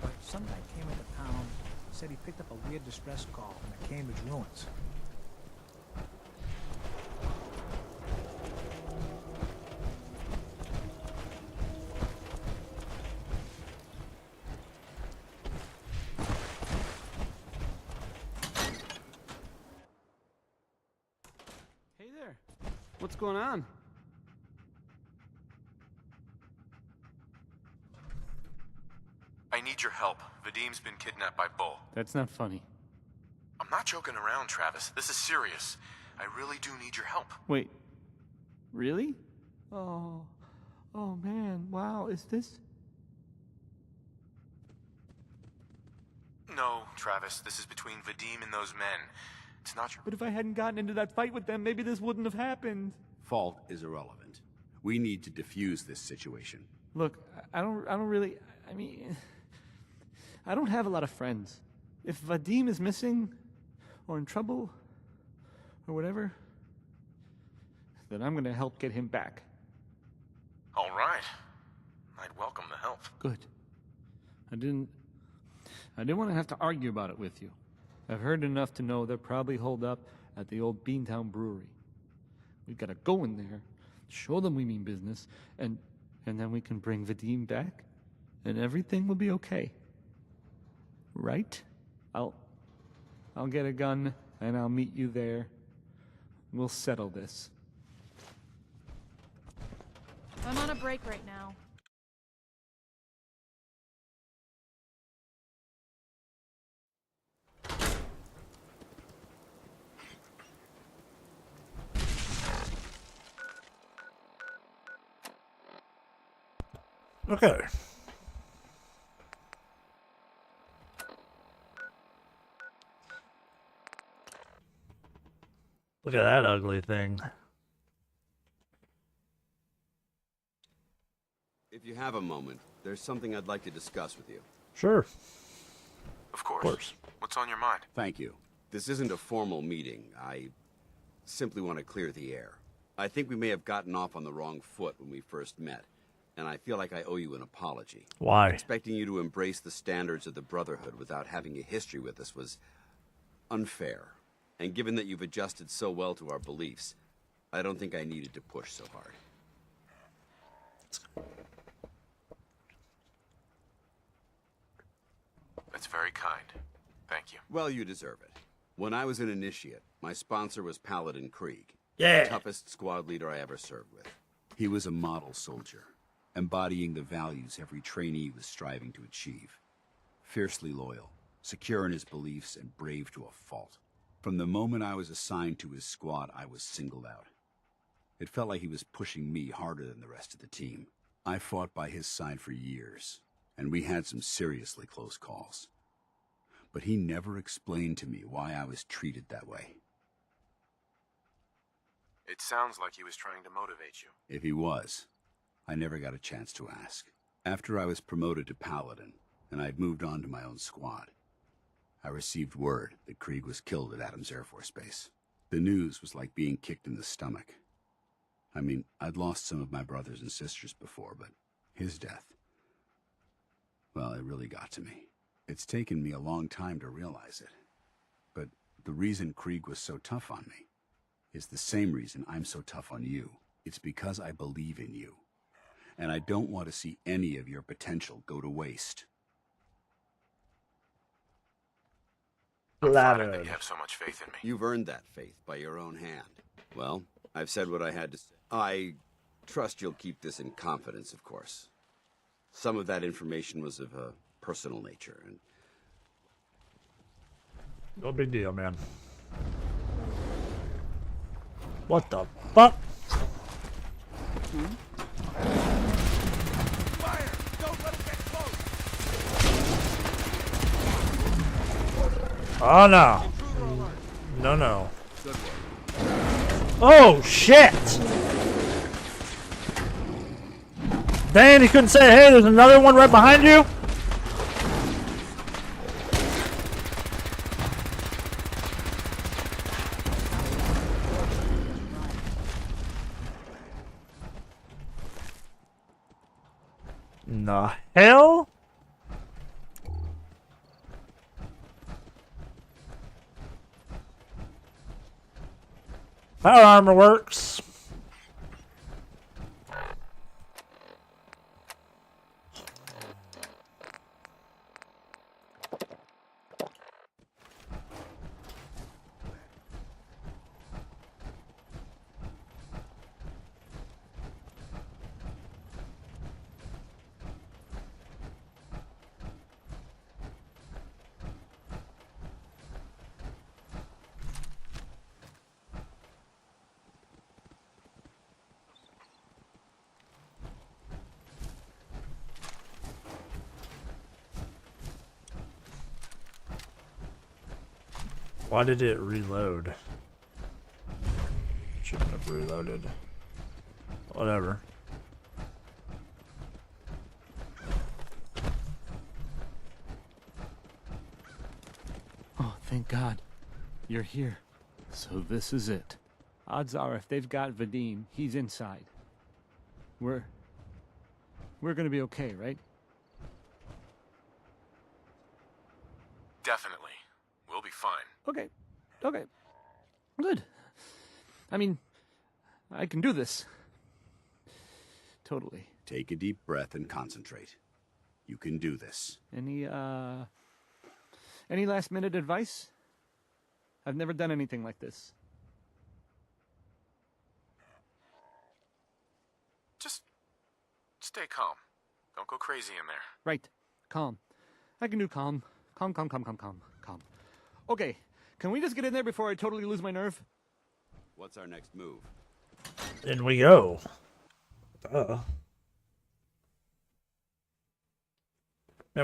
But some guy came into town, said he picked up a weird distress call in the Cambridge ruins. Hey there. What's going on? I need your help. Vadim's been kidnapped by Bull. That's not funny. I'm not joking around, Travis. This is serious. I really do need your help. Wait. Really? Oh man, wow, is this... No, Travis, this is between Vadim and those men. It's not your... But if I hadn't gotten into that fight with them, maybe this wouldn't have happened. Fault is irrelevant. We need to defuse this situation. Look, I don't really... I mean... I don't have a lot of friends. If Vadim is missing, or in trouble, or whatever, then I'm gonna help get him back. All right. I'd welcome the help. Good. I didn't want to have to argue about it with you. I've heard enough to know they're probably holed up at the old Beantown Brewery. We've got to go in there, show them we mean business, and then we can bring Vadim back, and everything will be okay. Right? I'll get a gun, and I'll meet you there. We'll settle this. I'm on a break right now. Okay. Look at that ugly thing. If you have a moment, there's something I'd like to discuss with you. Sure. Of course. What's on your mind? Thank you. This isn't a formal meeting. I simply want to clear the air. I think we may have gotten off on the wrong foot when we first met, and I feel like I owe you an apology. Why? Expecting you to embrace the standards of the Brotherhood without having a history with us was unfair. And given that you've adjusted so well to our beliefs, I don't think I needed to push so hard. That's very kind. Thank you. Well, you deserve it. When I was an initiate, my sponsor was Paladin Krieg. Yeah. The toughest squad leader I ever served with. He was a model soldier, embodying the values every trainee was striving to achieve. Fiercely loyal, secure in his beliefs, and brave to a fault. From the moment I was assigned to his squad, I was singled out. It felt like he was pushing me harder than the rest of the team. I fought by his side for years, and we had some seriously close calls. But he never explained to me why I was treated that way. It sounds like he was trying to motivate you. If he was, I never got a chance to ask. After I was promoted to Paladin, and I'd moved on to my own squad, I received word that Krieg was killed at Adams Air Force Base. The news was like being kicked in the stomach. I mean, I'd lost some of my brothers and sisters before, but his death, well, it really got to me. It's taken me a long time to realize it. But the reason Krieg was so tough on me is the same reason I'm so tough on you. It's because I believe in you. And I don't want to see any of your potential go to waste. I'm flattered that you have so much faith in me. You've earned that faith by your own hand. Well, I've said what I had to say. I trust you'll keep this in confidence, of course. Some of that information was of a personal nature, and... No big deal, man. What the fuck? Fire! Don't let him get close! Oh no. No, no. Oh shit! Dan, you couldn't say, hey, there's another one right behind you? The hell? Power armor works. Why did it reload? Shouldn't have reloaded. Whatever. Oh, thank God. You're here. So this is it. Odds are if they've got Vadim, he's inside. We're gonna be okay, right? Definitely. We'll be fine. Okay. Okay. Good. I mean, I can do this. Totally. Take a deep breath and concentrate. You can do this. Any last minute advice? I've never done anything like this. Just stay calm. Don't go crazy in there. Right. Calm. I can do calm. Calm. Okay. Can we just get in there before I totally lose my nerve? What's our next move? In we go. Man,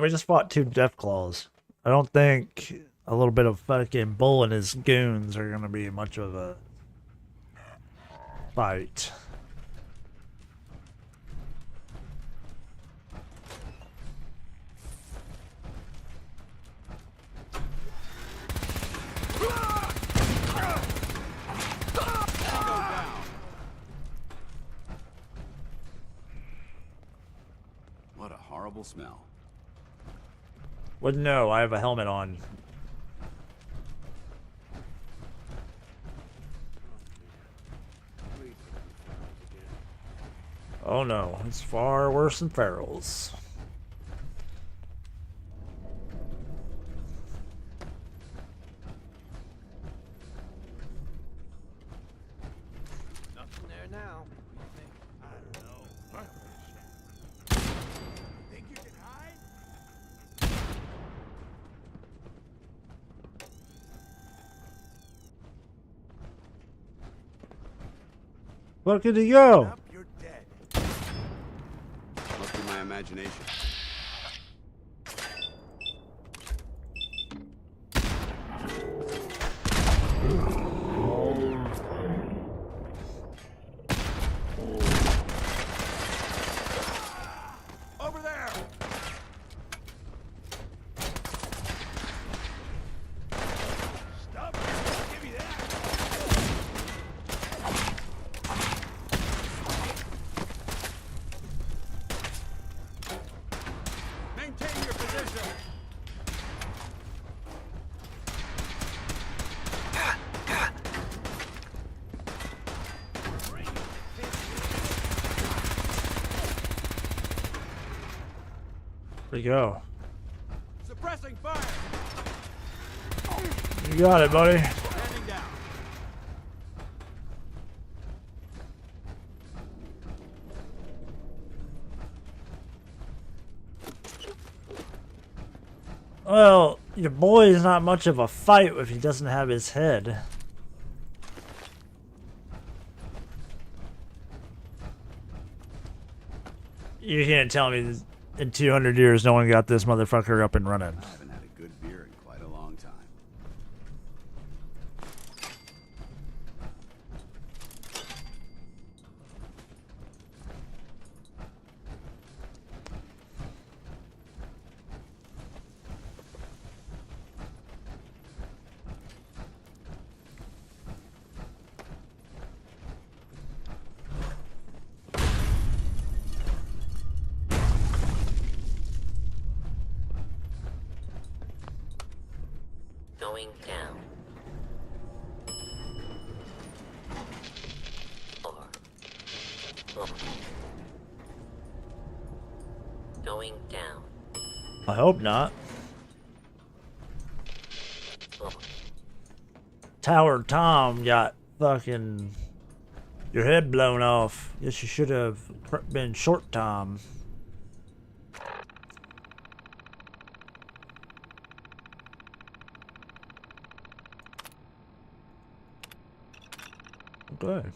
we just fought 2 Deathclaws. I don't think a little bit of fucking Bull and his goons are gonna be much of a fight. What a horrible smell. Wouldn't know, I have a helmet on. Oh no, it's far worse than Farrell's. Nothing there now. What do you think? I don't know. Think you can hide? Where could he go? You're dead. Must be my imagination. Over there! Stop! Give me that! Maintain your position! Where'd he go? Suppressing fire! You got it, buddy. Standing down. Well, your boy is not much of a fight if he doesn't have his head. You can't tell me in 200 years no one got this motherfucker up and running. I haven't had a good beer in quite a long time. Going down. Or going down. I hope not. Tower Tom got fucking your head blown off. Guess you should have been Short Tom. Okay.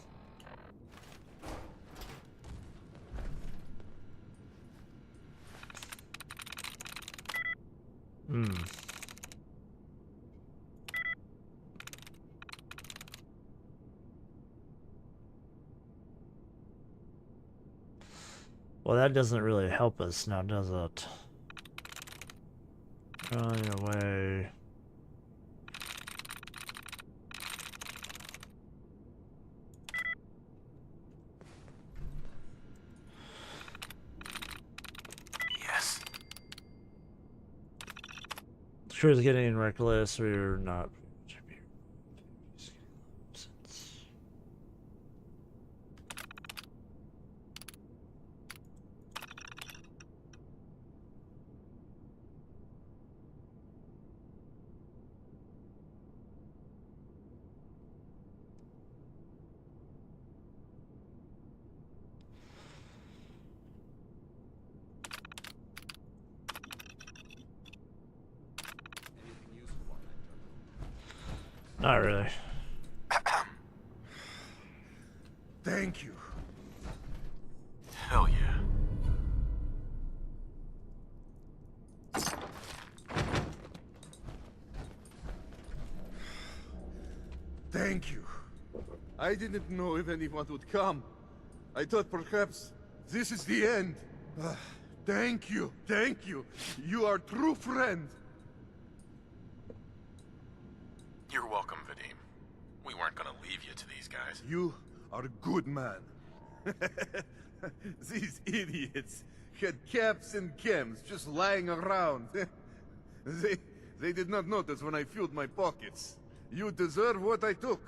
Well, that doesn't really help us now, does it? Running away. Yes. Sure is getting reckless. We're not. Not really. Thank you. Hell yeah. Thank you. I didn't know if anyone would come. I thought perhaps this is the end. Thank you. Thank you. You are a true friend. You're welcome, Vadim. We weren't gonna leave you to these guys. You are a good man. These idiots had caps and chems just lying around. They did not notice when I filled my pockets. You deserve what I took.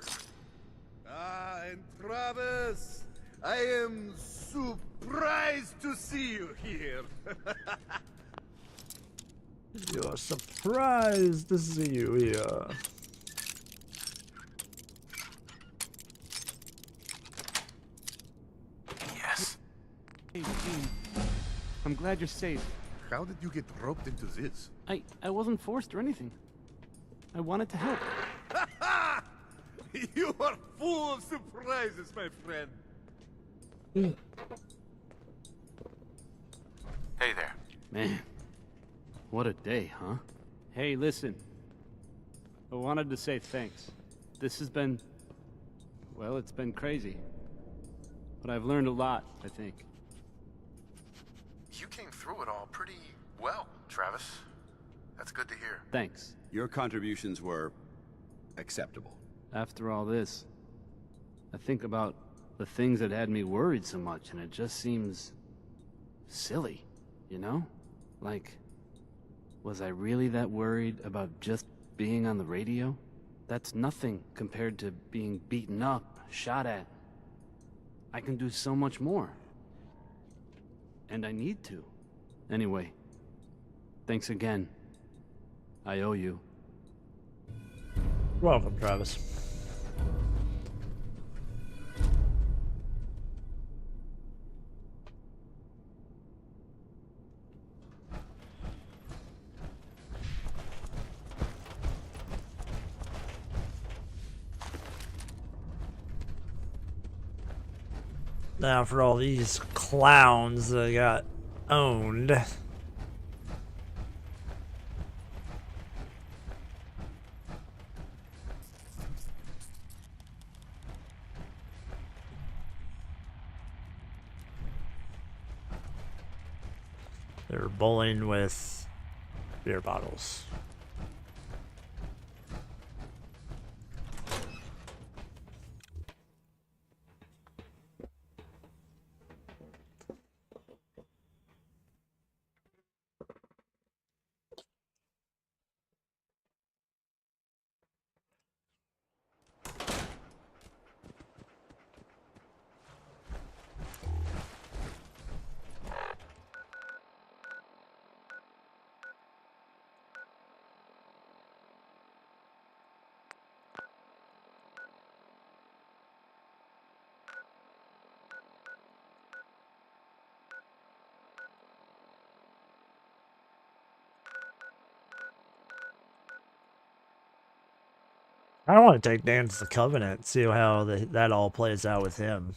Ah, and Travis, I am surprised to see you here. You're surprised to see you here. Yes. Hey, Dean. I'm glad you're safe. How did you get roped into this? I wasn't forced or anything. I wanted to help. You are full of surprises, my friend. Hey there. Man, what a day, huh? Hey, listen. I wanted to say thanks. This has been... well, it's been crazy. But I've learned a lot, I think. You came through it all pretty well, Travis. That's good to hear. Thanks. Your contributions were acceptable. After all this, I think about the things that had me worried so much, and it just seems... silly, you know? Like, was I really that worried about just being on the radio? That's nothing compared to being beaten up, shot at. I can do so much more. And I need to. Anyway, thanks again. I owe you. Welcome, Travis. Now for all these clowns that got owned. They're bowling with beer bottles. I don't want to take Dan to the Covenant, see how that all plays out with him.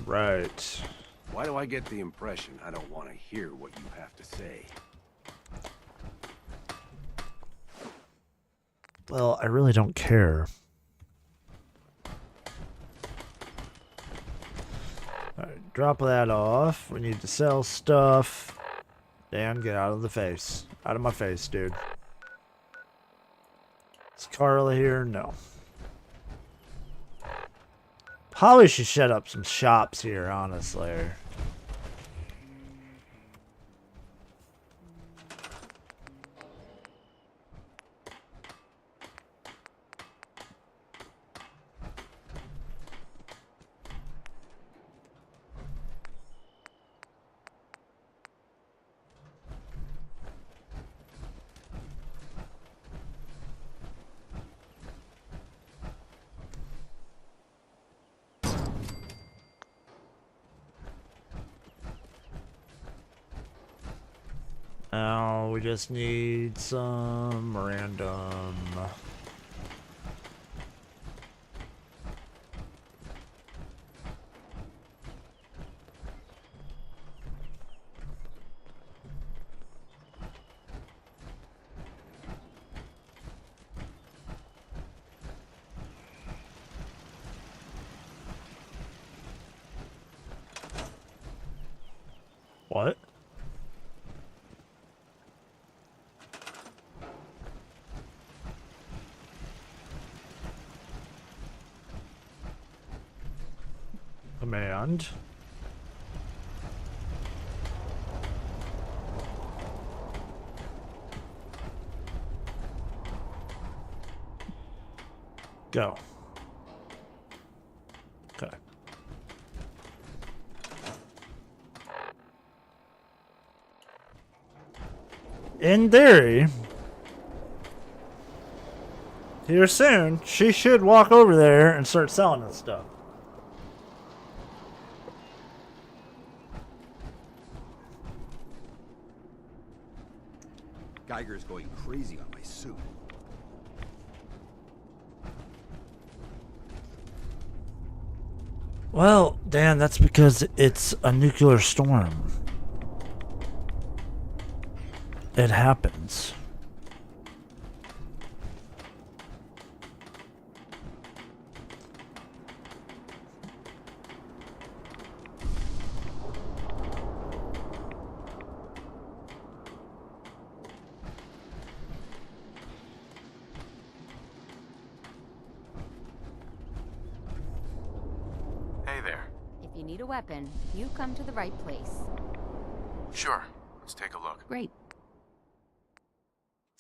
Right. Why do I get the impression I don't want to hear what you have to say? Well, I really don't care. Alright, drop that off. We need to sell stuff. Dan, get out of the face. Out of my face, dude. Is Carla here? No. Probably should set up some shops here, honestly. Now we just need some random. What? Command. Go. Okay. In theory, here soon, she should walk over there and start selling this stuff. Geiger's going crazy on my suit. Well, Dan, that's because it's a nuclear storm. It happens. Hey there. If you need a weapon, you come to the right place. Sure. Let's take a look. Great.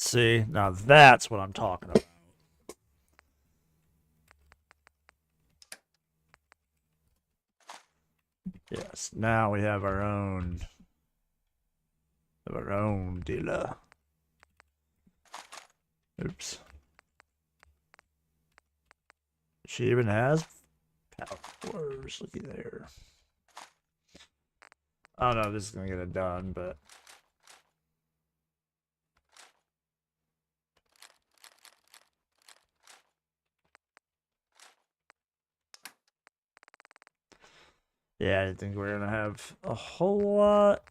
See, now that's what I'm talking about. Yes, now we have our own dealer. Oops. She even has powers. Looky there. I don't know if this is gonna get it done, but yeah, I didn't think we were gonna have a whole lot.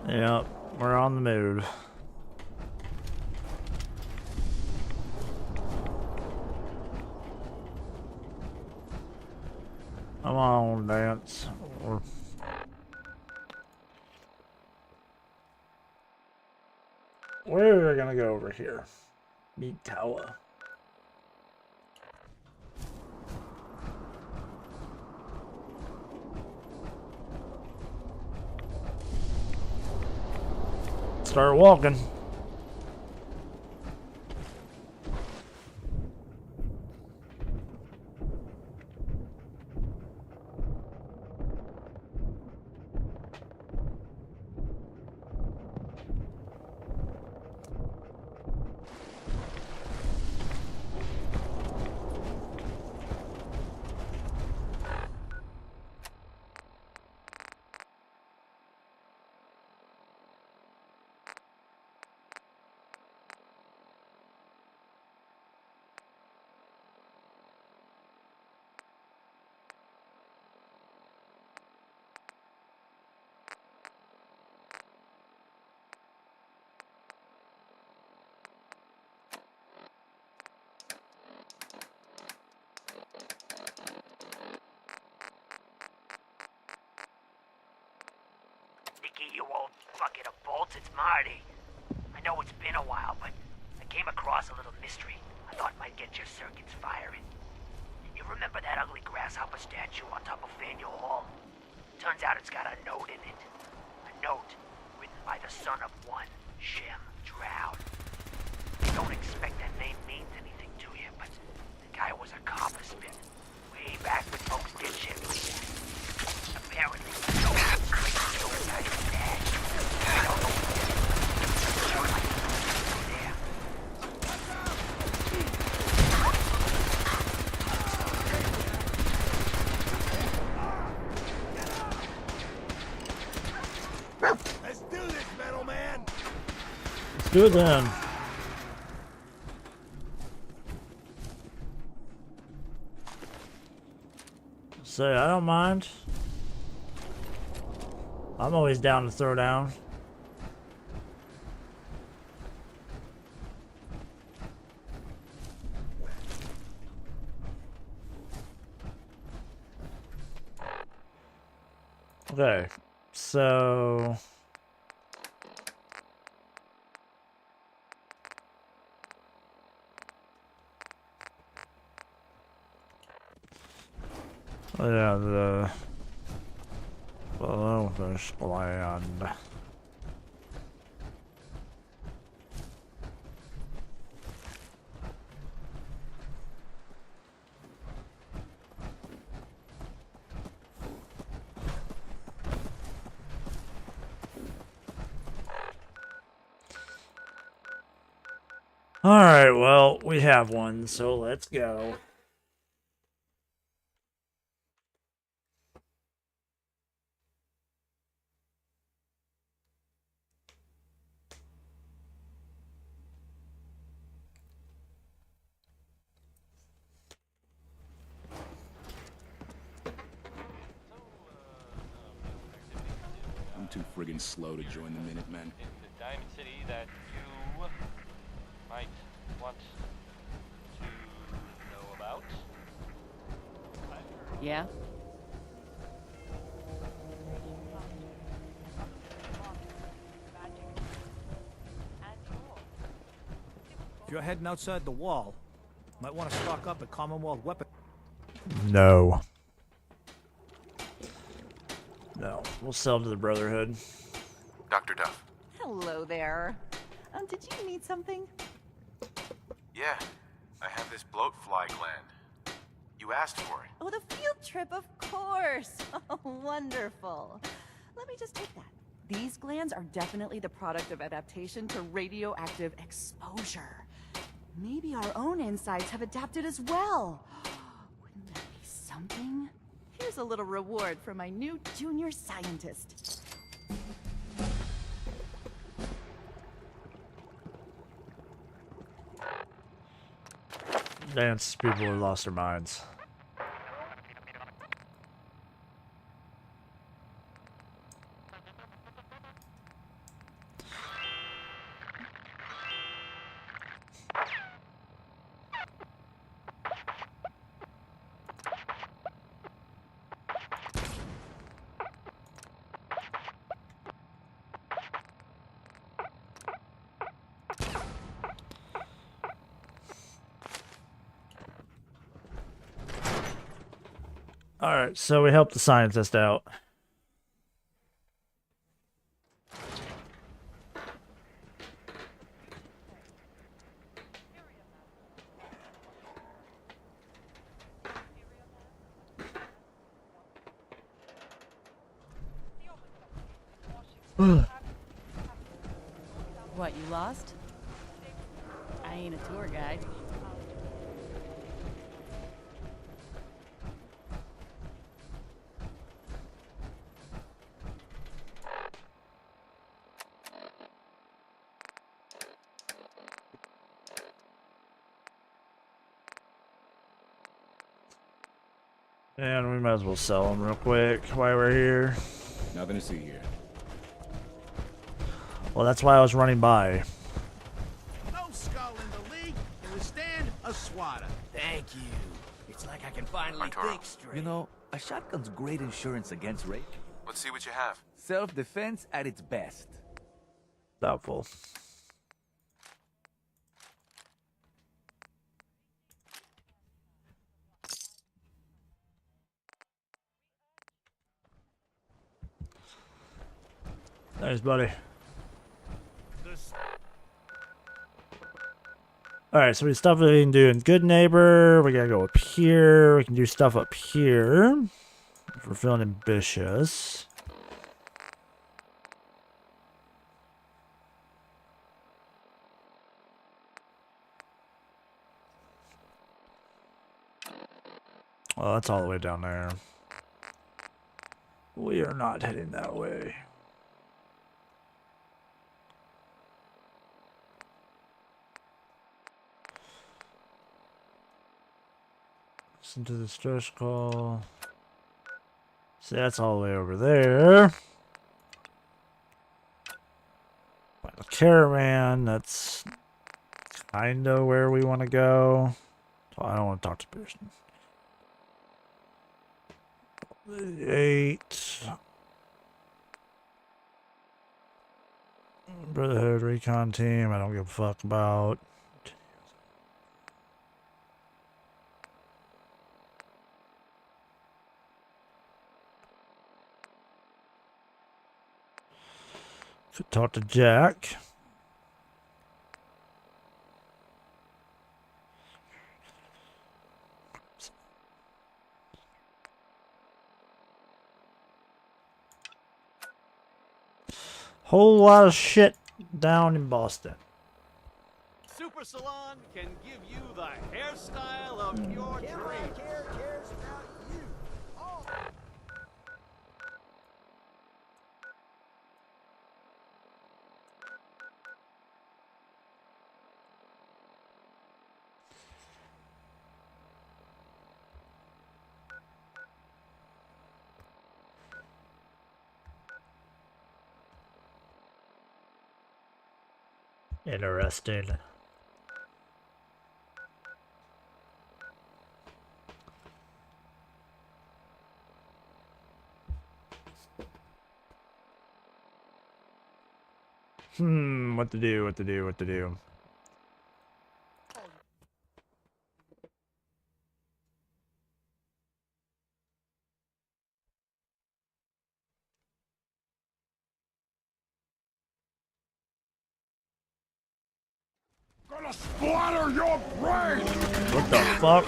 Yep, we're on the move. Come on, dance. We're gonna go over here. Meet Tower. Start walking. You old bucket of bolts, it's Marty. I know it's been a while, but I came across a little mystery I thought might get your circuits firing. You remember that ugly grasshopper statue on top of Faneuil Hall? Turns out it's got a note in it. A note written by the son of one, Shem Droud. I don't expect that name means anything to you, but the guy was a copper spit way back when folks did shit like that. Apparently, no crazy suicide is dead. I don't know what it is. Sure, like, there. Let's do this, metal man. Let's do it then. So I don't mind. I'm always down to throw down. Okay, so yeah, the Blowfish land. Alright, well, we have one, so let's go. I'm too friggin' slow to join the Minutemen. The Diamond City that you might want to know about. Yeah? If you're heading outside the wall, might want to stock up at Commonwealth weapon. No. No. We'll sell to the Brotherhood. Dr. Duff. Hello there. Did you need something? Yeah, I have this bloat fly gland. You asked for it. Oh, the field trip, of course. Oh, wonderful. Let me just take that. These glands are definitely the product of adaptation to radioactive exposure. Maybe our own insides have adapted as well. Wouldn't that be something? Here's a little reward for my new junior scientist. Dance people who lost their minds. Alright, so we helped the scientist out. What, you lost? I ain't a tour guide. And we might as well sell them real quick while we're here. Nothing to see here. Well, that's why I was running by. No skull in the league can withstand a swatter. Thank you. It's like I can finally Arturo. think straight. You know, a shotgun's great insurance against rape. Let's see what you have. Self-defense at its best. Doubtful. Thanks, buddy. Alright, so we stuff we can do in Good Neighbor. We gotta go up here. We can do stuff up here. If we're feeling ambitious. Well, that's all the way down there. We are not heading that way. Listen to the stress call. See, that's all the way over there. Final caravan, that's kind of where we want to go. So I don't want to talk to Pearson. 8. Brotherhood recon team, I don't give a fuck about. Could talk to Jack. Whole lot of shit down in Boston. Super Salon can give you the hairstyle of your dreams. cares about you. Interesting. What to do, what to do, what to do. gonna splatter your brain! What the fuck?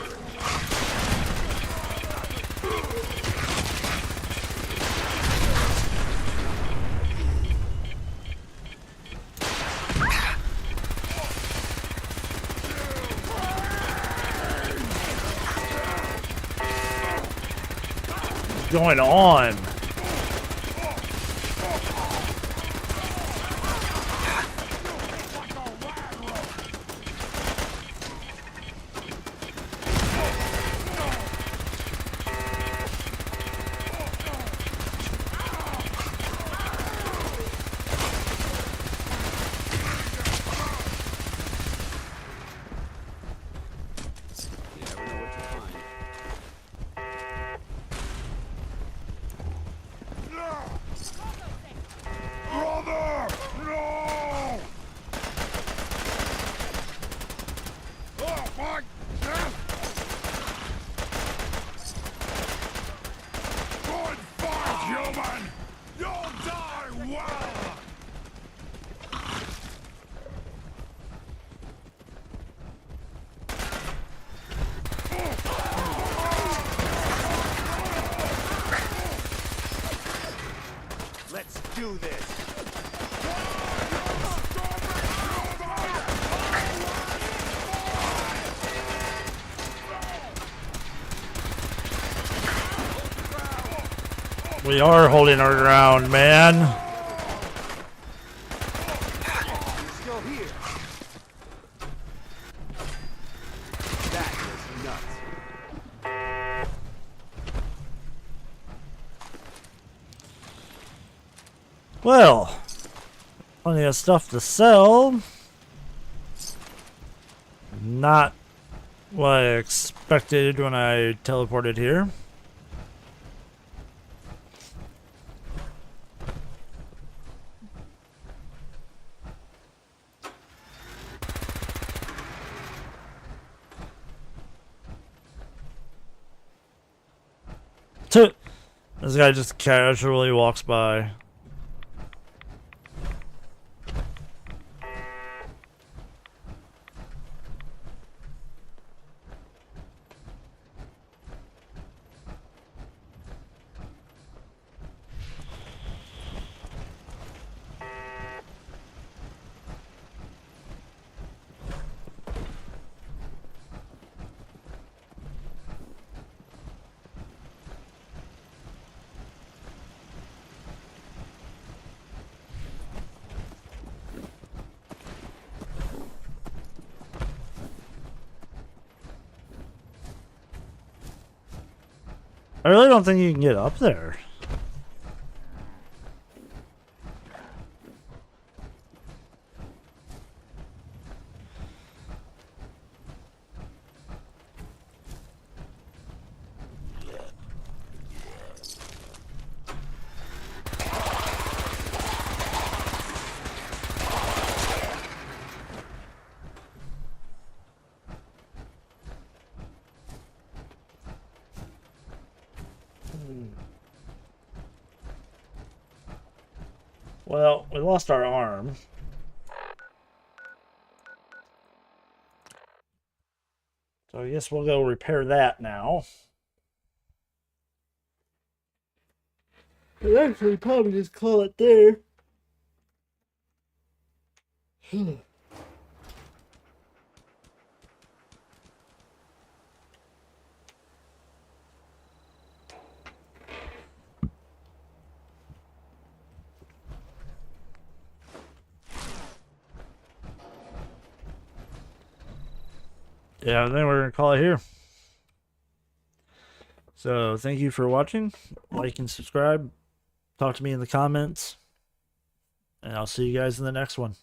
What's going on? You never know what you'll find. Brother! No! Oh, my God! Good fight, human! You'll die well! Let's do this. We are holding our ground, man. Still here. That was nuts. Well, plenty of stuff to sell. Not what I expected when I teleported here. This guy just casually walks by. I really don't think you can get up there. Well, we lost our arm. So I guess we'll go repair that now. I'd actually probably just call it there. Yeah, I think we're going to call it here. So, thank you for watching. Like and subscribe. Talk to me in the comments. And I'll see you guys in the next one.